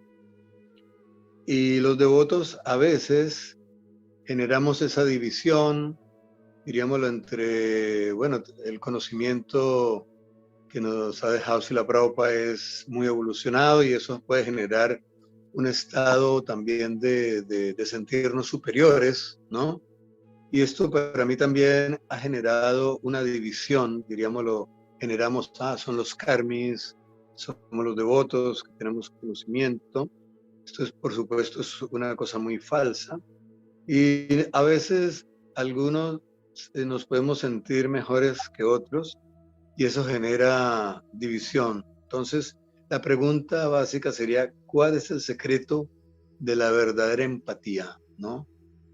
y los devotos a veces generamos esa división, diríamoslo, entre, bueno, el conocimiento que nos ha dejado Srila Prabhupada es muy evolucionado y eso puede generar un estado también de sentirnos superiores, ¿no? Y esto para mí también ha generado una división, diríamoslo, generamos, son los karmis, somos los devotos que tenemos conocimiento. Esto es, por supuesto, es una cosa muy falsa. Y a veces algunos nos podemos sentir mejores que otros y eso genera división. Entonces, la pregunta básica sería, ¿cuál es el secreto de la verdadera empatía, ¿no?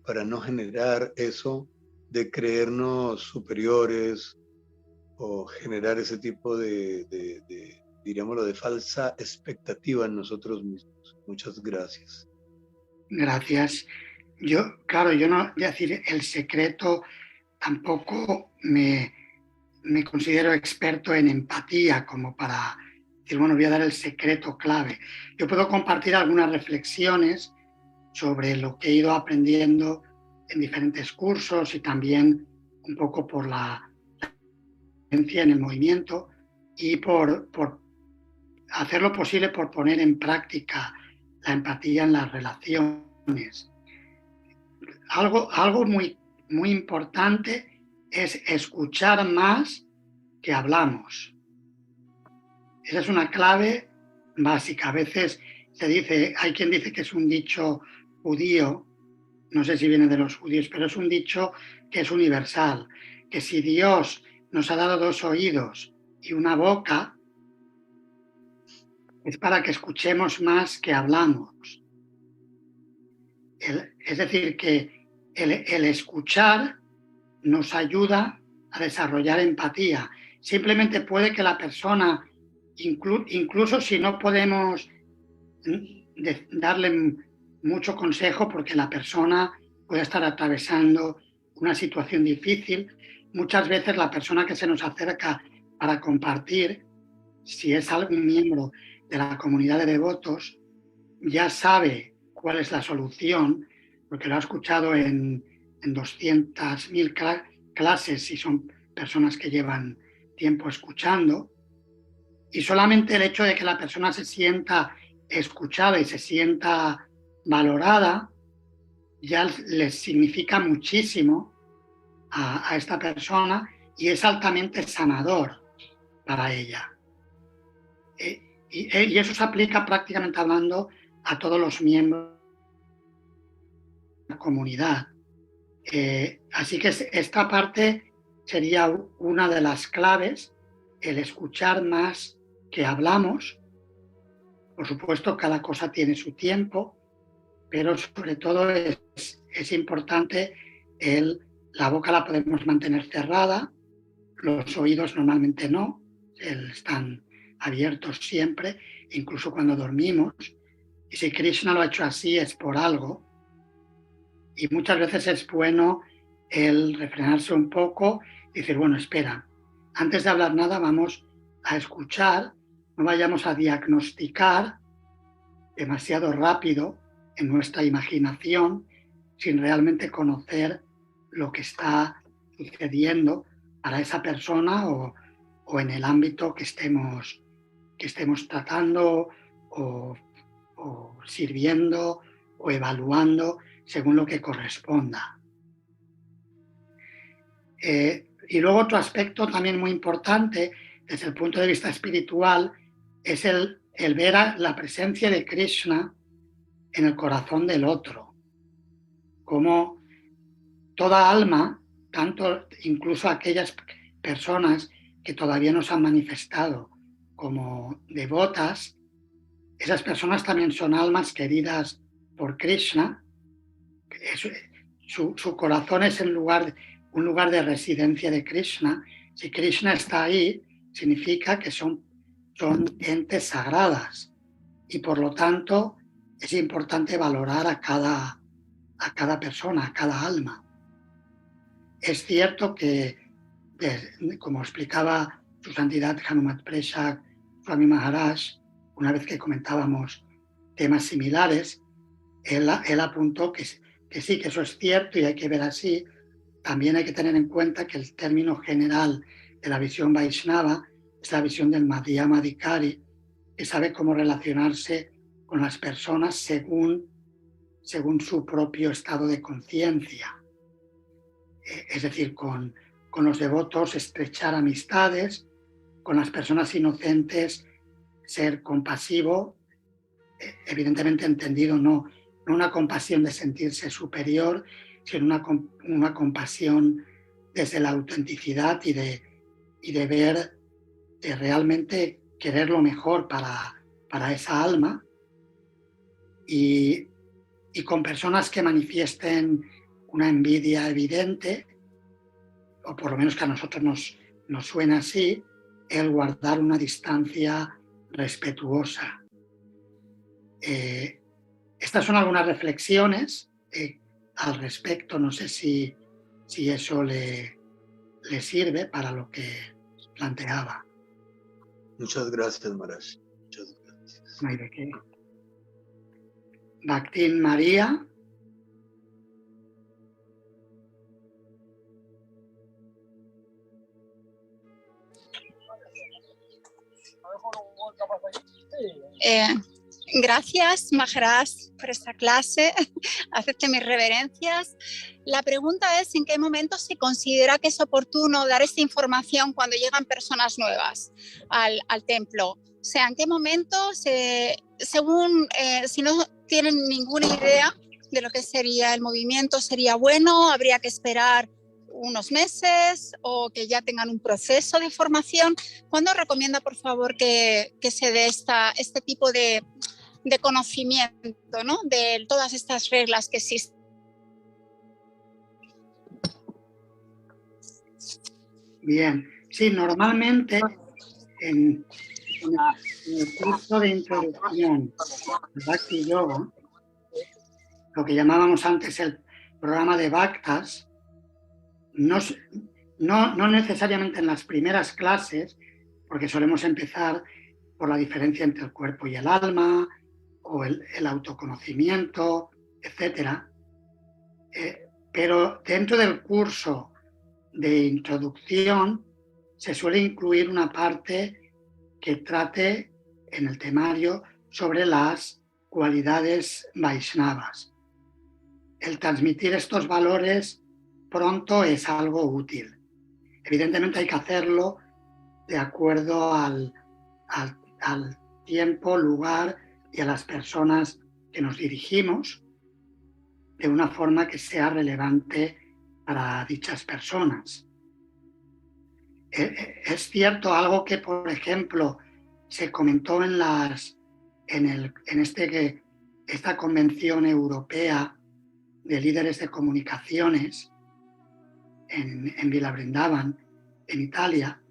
Para no generar eso de creernos superiores o generar ese tipo diríamoslo, de falsa expectativa en nosotros mismos. Muchas gracias. Gracias. Yo no, es decir, el secreto, tampoco me considero experto en empatía como para decir, bueno, voy a dar el secreto clave. Yo puedo compartir algunas reflexiones sobre lo que he ido aprendiendo en diferentes cursos y también un poco por la experiencia en el movimiento y por hacer lo posible por poner en práctica la empatía en las relaciones. Algo muy importante es escuchar más que hablamos. Esa es una clave básica. A veces se dice, hay quien dice que es un dicho judío, no sé si viene de los judíos, pero es un dicho que es universal, que si Dios nos ha dado 2 oídos y una boca, es para que escuchemos más que hablamos. Es decir, que el escuchar nos ayuda a desarrollar empatía. Simplemente puede que la persona, incluso si no podemos darle mucho consejo porque la persona puede estar atravesando una situación difícil, muchas veces la persona que se nos acerca para compartir, si es algún miembro de la comunidad de devotos, ya sabe cuál es la solución, porque lo ha escuchado en 200.000 clases y son personas que llevan tiempo escuchando, y solamente el hecho de que la persona se sienta escuchada y se sienta valorada ya les significa muchísimo a esta persona y es altamente sanador para ella. Y eso se aplica prácticamente hablando a todos los miembros de la comunidad. Así que esta parte sería una de las claves, el escuchar más que hablamos. Por supuesto, cada cosa tiene su tiempo, pero sobre todo es importante la boca la podemos mantener cerrada, los oídos normalmente no, están abiertos siempre, incluso cuando dormimos. Y si Krishna lo ha hecho así es por algo. Y muchas veces es bueno el refrenarse un poco y decir, bueno, espera, antes de hablar nada vamos a escuchar, no vayamos a diagnosticar demasiado rápido en nuestra imaginación sin realmente conocer lo que está sucediendo para esa persona o en el ámbito que estemos tratando o sirviendo o evaluando según lo que corresponda. Y luego otro aspecto también muy importante desde el punto de vista espiritual es el ver a la presencia de Krishna en el corazón del otro. Como toda alma, tanto incluso aquellas personas que todavía no se han manifestado como devotas, esas personas también son almas queridas por Krishna. Su corazón es un lugar de residencia de Krishna. Si Krishna está ahí, significa que son entes sagradas y por lo tanto es importante valorar a cada persona, a cada alma. Es cierto que, como explicaba su santidad Hanumat Preshak Swami Maharaj, una vez que comentábamos temas similares, él apuntó que sí, que eso es cierto y hay que ver así. También hay que tener en cuenta que el término general de la visión Vaishnava es la visión del Madhyamadikari, que sabe cómo relacionarse con las personas según su propio estado de conciencia. Es decir, con los devotos estrechar amistades, con las personas inocentes ser compasivo, evidentemente entendido no una compasión de sentirse superior, sino una compasión desde la autenticidad y de ver, de realmente querer lo mejor para esa alma, y con personas que manifiesten una envidia evidente, o por lo menos que a nosotros nos suena así, el guardar una distancia respetuosa. Estas son algunas reflexiones al respecto. No sé si eso le sirve para lo que planteaba. Muchas gracias, Maharaj. Muchas gracias. No hay de qué. Bhaktin María. Gracias, Maharaj, por esta clase. Acepte mis reverencias. La pregunta es: ¿en qué momento se considera que es oportuno dar esta información cuando llegan personas nuevas al templo? O sea, ¿en qué momento, según si no tienen ninguna idea de lo que sería el movimiento, sería bueno, habría que esperar unos meses o que ya tengan un proceso de formación? ¿Cuándo recomienda, por favor, que se dé este tipo de conocimiento, ¿no?, de todas estas reglas que existen? Bien, sí, normalmente en el curso de introducción al Bhakti Yoga, lo que llamábamos antes el programa de Bhaktas, no necesariamente en las primeras clases, porque solemos empezar por la diferencia entre el cuerpo y el alma, o el autoconocimiento, etc. Pero dentro del curso de introducción se suele incluir una parte que trate en el temario sobre las cualidades Vaishnavas. El transmitir estos valores pronto es algo útil. Evidentemente hay que hacerlo de acuerdo al tiempo, lugar y a las personas que nos dirigimos, de una forma que sea relevante para dichas personas. Es cierto, algo que, por ejemplo, se comentó en esta convención europea de líderes de comunicaciones en Villa Brindavan, en Italia.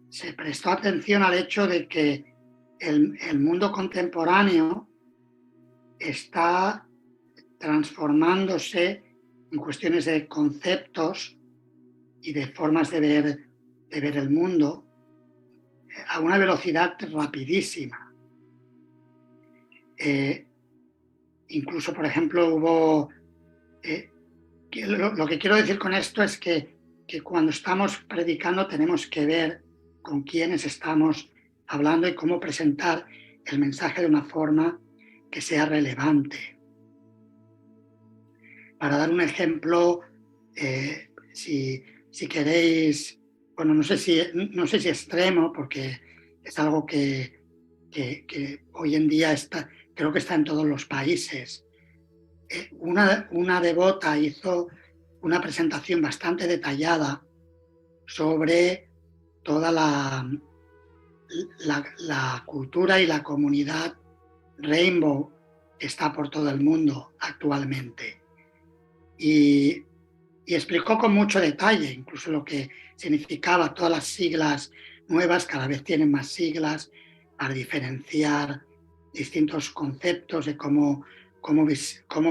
Se prestó atención al hecho de que el mundo contemporáneo está transformándose en cuestiones de conceptos y de formas de ver el mundo a una velocidad rapidísima. Incluso, por ejemplo, hubo... lo que quiero decir con esto es que cuando estamos predicando tenemos que ver con quiénes estamos hablando y cómo presentar el mensaje de una forma que sea relevante. Para dar un ejemplo, si queréis, bueno, no sé si extremo, porque es algo que hoy en día creo que está en todos los países. Una devota hizo una presentación bastante detallada sobre toda la cultura y la comunidad Rainbow que está por todo el mundo actualmente. Y explicó con mucho detalle, incluso lo que significaba todas las siglas nuevas, cada vez tienen más siglas para diferenciar distintos conceptos de cómo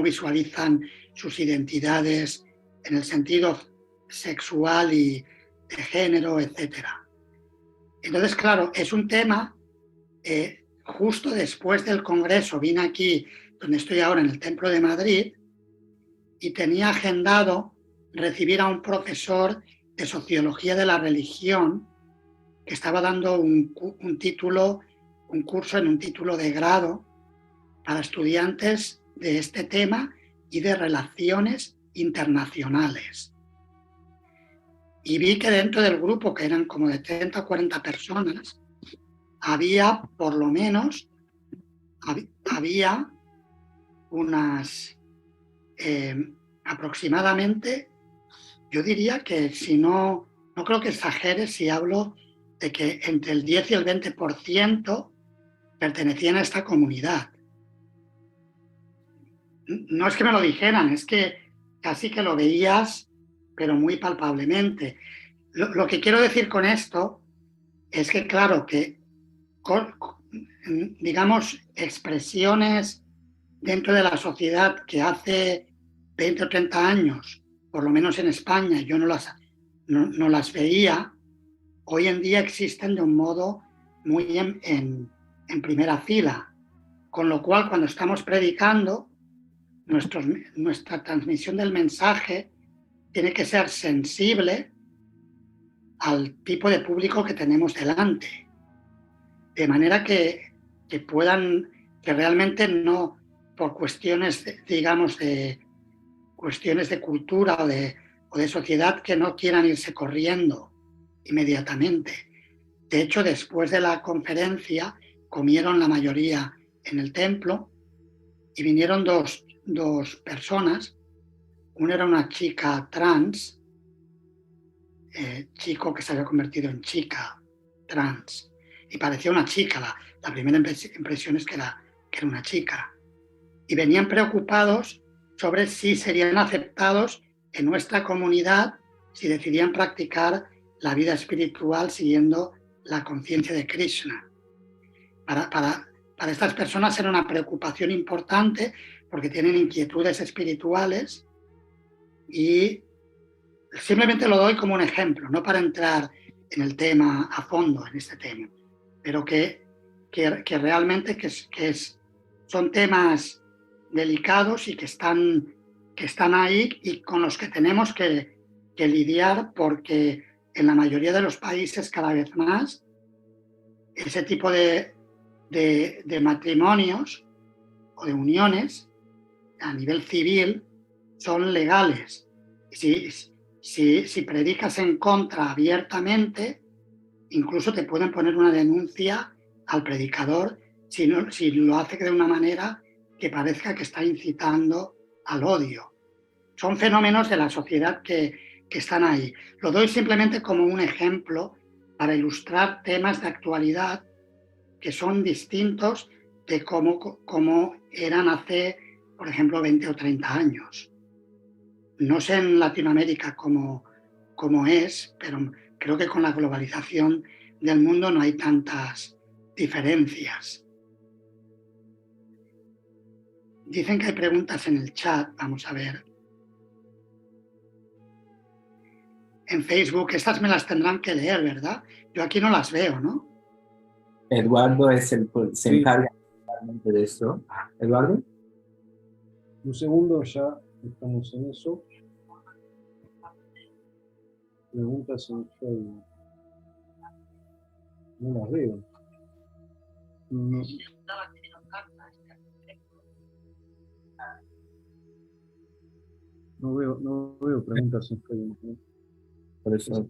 visualizan sus identidades en el sentido sexual y de género, etc. Entonces, claro, es un tema, justo después del Congreso vine aquí, donde estoy ahora, en el Templo de Madrid, y tenía agendado recibir a un profesor de Sociología de la Religión que estaba dando un curso en un título de grado para estudiantes de este tema y de relaciones internacionales. Y vi que dentro del grupo, que eran como de 30 o 40 personas, había por lo menos unas aproximadamente, yo diría que si no creo que exagere si hablo de que entre el 10 y el 20% pertenecían a esta comunidad. No es que me lo dijeran, es que casi que lo veías, pero muy palpablemente. Lo que quiero decir con esto es que, claro, que digamos, expresiones dentro de la sociedad que hace 20 o 30 años, por lo menos en España, yo no las veía, hoy en día existen de un modo muy en primera fila. Con lo cual, cuando estamos predicando, nuestra transmisión del mensaje tiene que ser sensible al tipo de público que tenemos delante. De manera que realmente no, por cuestiones, de cuestiones de cultura o de sociedad, que no quieran irse corriendo inmediatamente. De hecho, después de la conferencia, comieron la mayoría en el templo y vinieron dos personas. Una era una chica trans, chico que se había convertido en chica trans, y parecía una chica. La primera impresión es que era una chica. Y venían preocupados sobre si serían aceptados en nuestra comunidad, si decidían practicar la vida espiritual siguiendo la conciencia de Krishna. Para estas personas era una preocupación importante porque tienen inquietudes espirituales, y simplemente lo doy como un ejemplo, no para entrar en el tema a fondo, en este tema, pero que realmente son temas delicados y que están ahí y con los que tenemos que lidiar, porque en la mayoría de los países cada vez más ese tipo de matrimonios o de uniones a nivel civil son legales. Si predicas en contra abiertamente, incluso te pueden poner una denuncia al predicador si lo hace de una manera que parezca que está incitando al odio. Son fenómenos de la sociedad que están ahí. Lo doy simplemente como un ejemplo para ilustrar temas de actualidad que son distintos de cómo eran hace, por ejemplo, 20 o 30 años. No sé en Latinoamérica cómo es, pero creo que con la globalización del mundo no hay tantas diferencias. Dicen que hay preguntas en el chat, vamos a ver. En Facebook, estas me las tendrán que leer, ¿verdad? Yo aquí no las veo, ¿no? Eduardo se Sí. encarga realmente de eso. ¿Eduardo? Un segundo, ya estamos en eso. Preguntas en Facebook. No las veo. No. No veo preguntas en Facebook, ¿no? Por eso.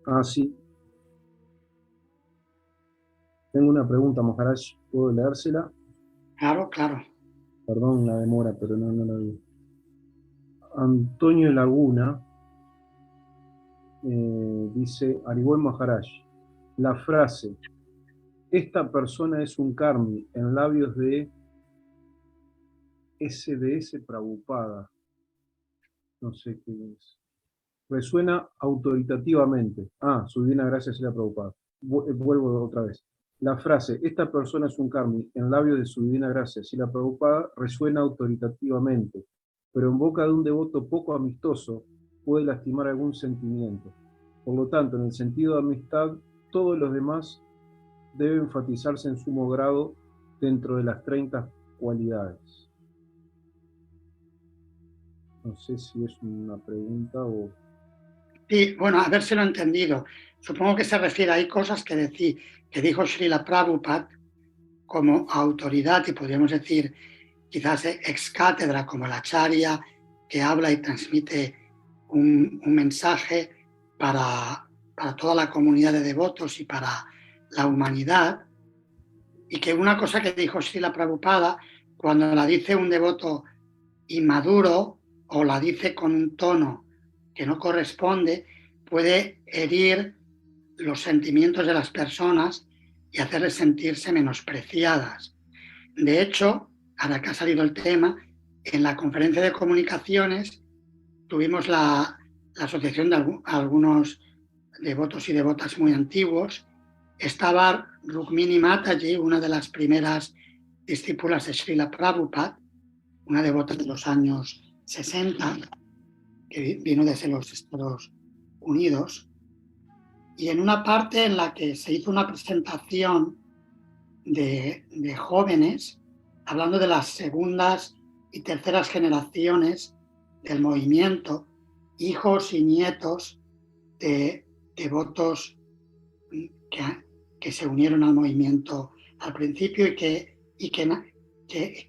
Ah, sí. Tengo una pregunta, Maharaj. ¿Puedo leérsela? Claro, claro. Perdón la demora, pero no la vi. Antonio Laguna dice, Aribol Maharaj, la frase, esta persona es un karmi, en labios de SDS Prabhupada, no sé qué es, resuena autoritativamente. Ah, su divina gracia será Prabhupada. Vuelvo otra vez. La frase, esta persona es un karmi, en labios de su divina gracia Srila Prabhupada, resuena autoritativamente, pero en boca de un devoto poco amistoso puede lastimar algún sentimiento. Por lo tanto, en el sentido de amistad, todos los demás deben enfatizarse en sumo grado dentro de las 30 cualidades. No sé si es una pregunta o... Sí, bueno, a ver si lo he entendido. Supongo que se refiere a cosas que dijo Srila Prabhupada como autoridad, y podríamos decir quizás ex cátedra, como la Acharya, que habla y transmite un mensaje para toda la comunidad de devotos y para la humanidad, y que una cosa que dijo Srila Prabhupada, cuando la dice un devoto inmaduro o la dice con un tono que no corresponde, puede herir los sentimientos de las personas y hacerles sentirse menospreciadas. De hecho, ahora que ha salido el tema, en la conferencia de comunicaciones tuvimos la asociación de algunos devotos y devotas muy antiguos. Estaba Rukmini Mataji, una de las primeras discípulas de Srila Prabhupada, una devota de los años 60, que vino desde los Estados Unidos, y en una parte en la que se hizo una presentación de jóvenes, hablando de las segundas y terceras generaciones del movimiento, hijos y nietos de devotos que se unieron al movimiento al principio y que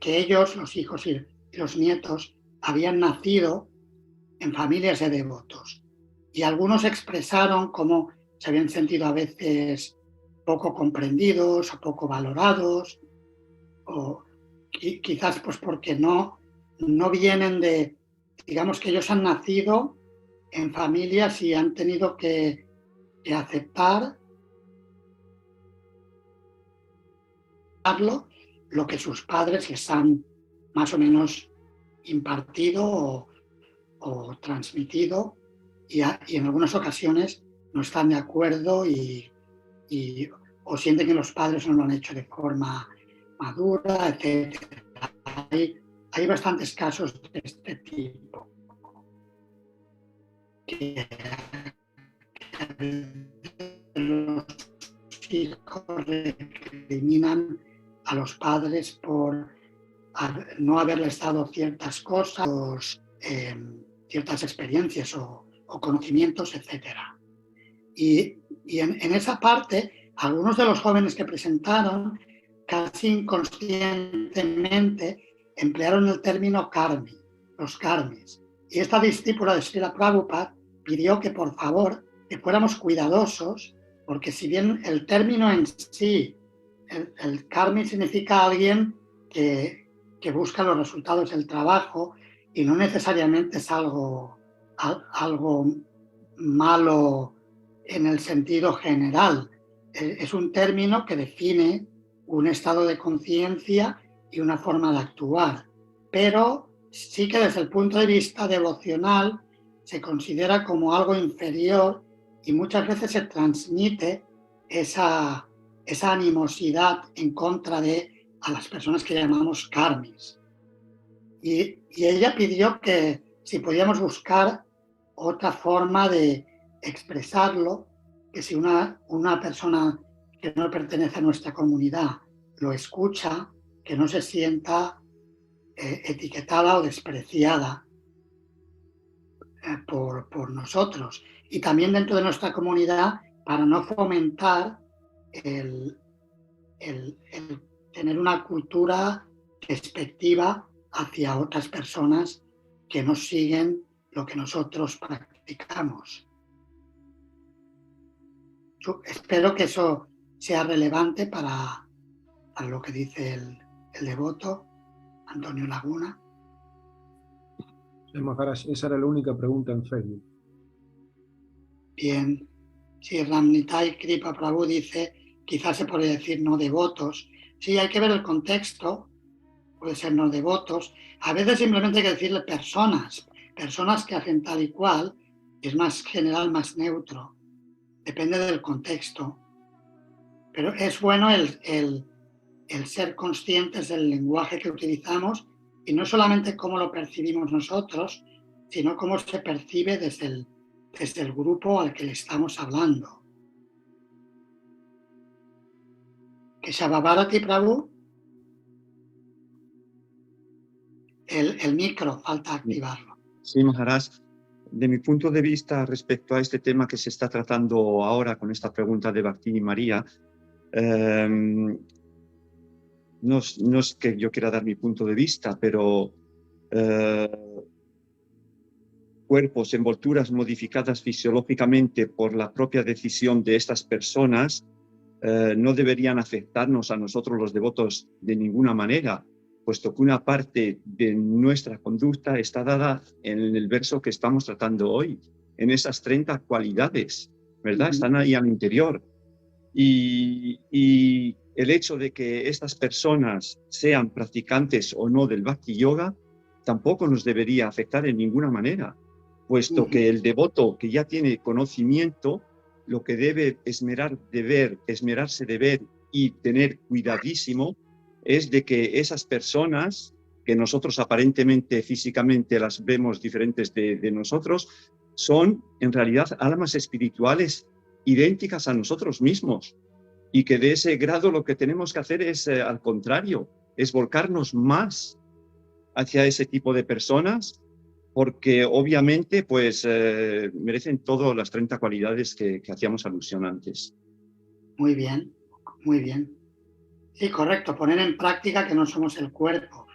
ellos, los hijos y los nietos, habían nacido en familias de devotos. Y algunos expresaron cómo se habían sentido a veces poco comprendidos o poco valorados, o quizás pues porque no vienen de, digamos que ellos han nacido en familias y han tenido que aceptar lo que sus padres les han más o menos impartido o transmitido, y en algunas ocasiones no están de acuerdo o sienten que los padres no lo han hecho de forma madura, etc. Hay bastantes casos de este tipo. Que los hijos recriminan a los padres por no haberles dado ciertas cosas, ciertas experiencias o conocimientos, etc. Y en esa parte, algunos de los jóvenes que presentaron casi inconscientemente emplearon el término karmi, los karmis. Y esta discípula de Srila Prabhupada pidió que por favor que fuéramos cuidadosos, porque si bien el término en sí, el karmi significa alguien que busca los resultados del trabajo y no necesariamente es algo malo en el sentido general. Es un término que define un estado de conciencia y una forma de actuar, pero sí que desde el punto de vista devocional se considera como algo inferior y muchas veces se transmite esa animosidad en contra de a las personas que llamamos karmis. Y ella pidió que si podíamos buscar otra forma de expresarlo, que si una persona que no pertenece a nuestra comunidad lo escucha, que no se sienta etiquetada o despreciada por nosotros. Y también dentro de nuestra comunidad, para no fomentar el tener una cultura despectiva hacia otras personas que no siguen lo que nosotros practicamos. Yo espero que eso sea relevante para lo que dice el devoto Antonio Laguna. Maharaj, esa era la única pregunta en Facebook. Bien, si Ramnitai Kripa Prabhu dice, quizás se podría decir no devotos. Sí, hay que ver el contexto, puede ser no devotos. A veces simplemente hay que decirle personas que hacen tal y cual, es más general, más neutro. Depende del contexto. Pero es bueno el ser conscientes del lenguaje que utilizamos y no solamente cómo lo percibimos nosotros, sino cómo se percibe desde el grupo al que le estamos hablando. Keshavabharati Prabhu, el micro, falta activarlo. Sí, Maharaj. De mi punto de vista respecto a este tema que se está tratando ahora con esta pregunta de Bhaktini María, no es que yo quiera dar mi punto de vista, pero cuerpos, envolturas modificadas fisiológicamente por la propia decisión de estas personas no deberían afectarnos a nosotros los devotos de ninguna manera, puesto que una parte de nuestra conducta está dada en el verso que estamos tratando hoy, en esas 30 cualidades, ¿verdad? Están ahí al interior. Y el hecho de que estas personas sean practicantes o no del Bhakti Yoga tampoco nos debería afectar en ninguna manera, puesto que el devoto que ya tiene conocimiento, lo que debe esmerarse de ver y tener cuidadísimo es de que esas personas, que nosotros aparentemente físicamente las vemos diferentes de nosotros, son en realidad almas espirituales idénticas a nosotros mismos, y que de ese grado lo que tenemos que hacer es, al contrario, es volcarnos más hacia ese tipo de personas, porque obviamente pues merecen todas las 30 cualidades que hacíamos alusión antes. Muy bien, muy bien. Sí, correcto, poner en práctica que no somos el cuerpo.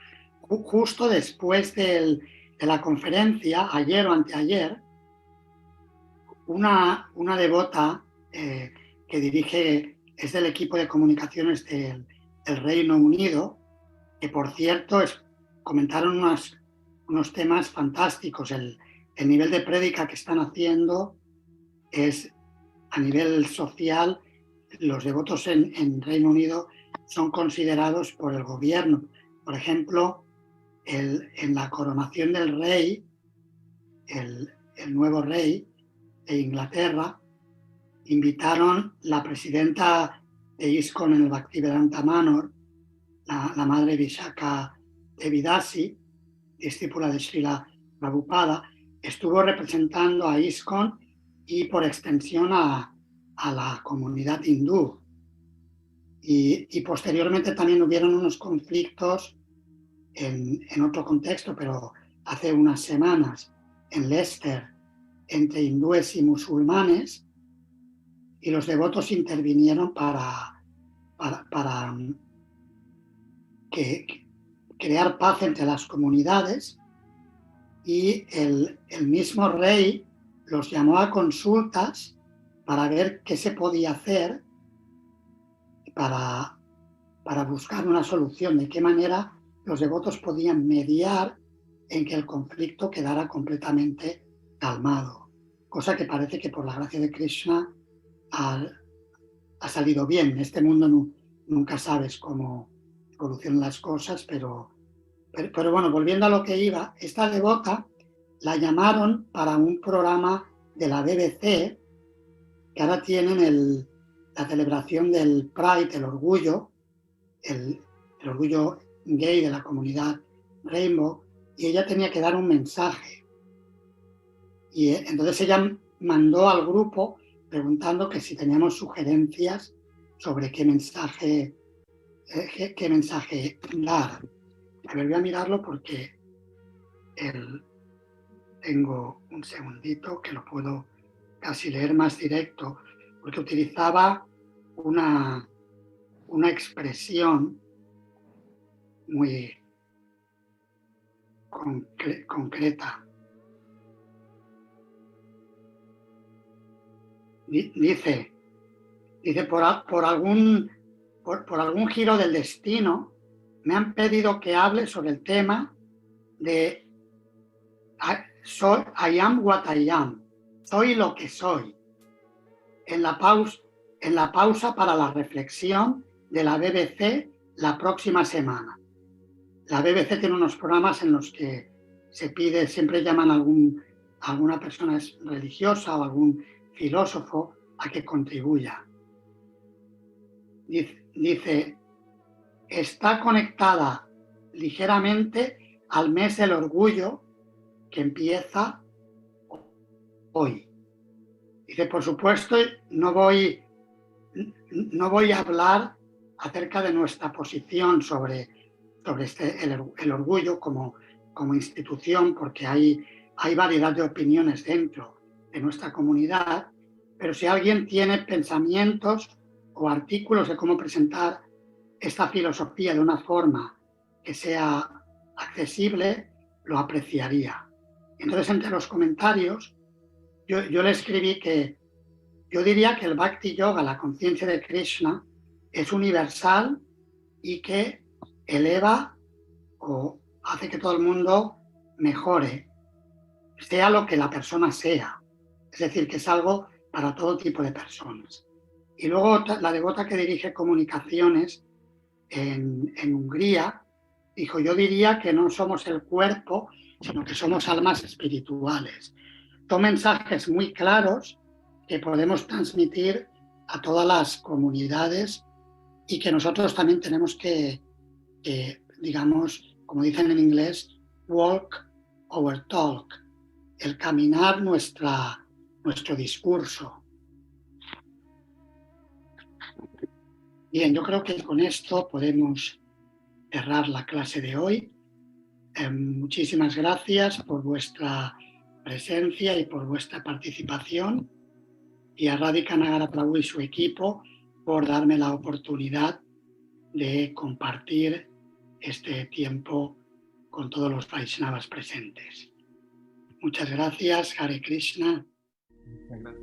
Justo después de la conferencia, ayer o anteayer, una devota que dirige, es del equipo de comunicaciones del Reino Unido, que por cierto comentaron unos temas fantásticos. El nivel de prédica que están haciendo es a nivel social. Los devotos en Reino Unido son considerados por el gobierno. Por ejemplo, en la coronación del rey, el nuevo rey de Inglaterra, invitaron la presidenta de ISKCON en el Bhaktivedanta Manor, la madre Vishaka Devidasi, discípula de Srila Prabhupada, estuvo representando a ISKCON y por extensión a la comunidad hindú. Y posteriormente también hubieron unos conflictos en otro contexto, pero hace unas semanas en Leicester, entre hindúes y musulmanes, y los devotos intervinieron para crear paz entre las comunidades, y el mismo rey los llamó a consultas para ver qué se podía hacer para buscar una solución, de qué manera los devotos podían mediar en que el conflicto quedara completamente calmado, cosa que parece que por la gracia de Krishna ha salido bien. En este mundo nunca sabes cómo evolucionan las cosas, pero bueno, volviendo a lo que iba, esta devota la llamaron para un programa de la BBC, que ahora tienen la celebración del Pride, el orgullo gay de la comunidad Rainbow, y ella tenía que dar un mensaje. Y entonces ella mandó al grupo preguntando que si teníamos sugerencias sobre qué mensaje dar. A ver, voy a mirarlo porque tengo un segundito que lo puedo casi leer más directo, porque utilizaba una expresión muy concreta. Dice por algún giro del destino, me han pedido que hable sobre el tema de I am what I am, soy lo que soy. En la pausa para la reflexión de la BBC la próxima semana. La BBC tiene unos programas en los que se pide, siempre llaman a alguna persona religiosa o algún filósofo a que contribuya. Dice, está conectada ligeramente al mes del orgullo que empieza hoy. Dice, por supuesto, no voy a hablar acerca de nuestra posición sobre el orgullo como institución, porque hay variedad de opiniones dentro de nuestra comunidad, pero si alguien tiene pensamientos o artículos de cómo presentar esta filosofía de una forma que sea accesible, lo apreciaría. Entonces, entre los comentarios, yo le escribí que yo diría que el Bhakti Yoga, la conciencia de Krishna, es universal y que eleva o hace que todo el mundo mejore, sea lo que la persona sea. Es decir, que es algo para todo tipo de personas. Y luego la devota que dirige comunicaciones en Hungría dijo, yo diría que no somos el cuerpo, sino que somos almas espirituales. Son mensajes muy claros que podemos transmitir a todas las comunidades y que nosotros también tenemos que digamos, como dicen en inglés, walk our talk, el caminar nuestro discurso. Bien, yo creo que con esto podemos cerrar la clase de hoy. Muchísimas gracias por vuestra presencia y por vuestra participación, y a Radhika Nagaraprabhu y su equipo por darme la oportunidad de compartir este tiempo con todos los Vaishnavas presentes. Muchas gracias, Hare Krishna. Muchas gracias.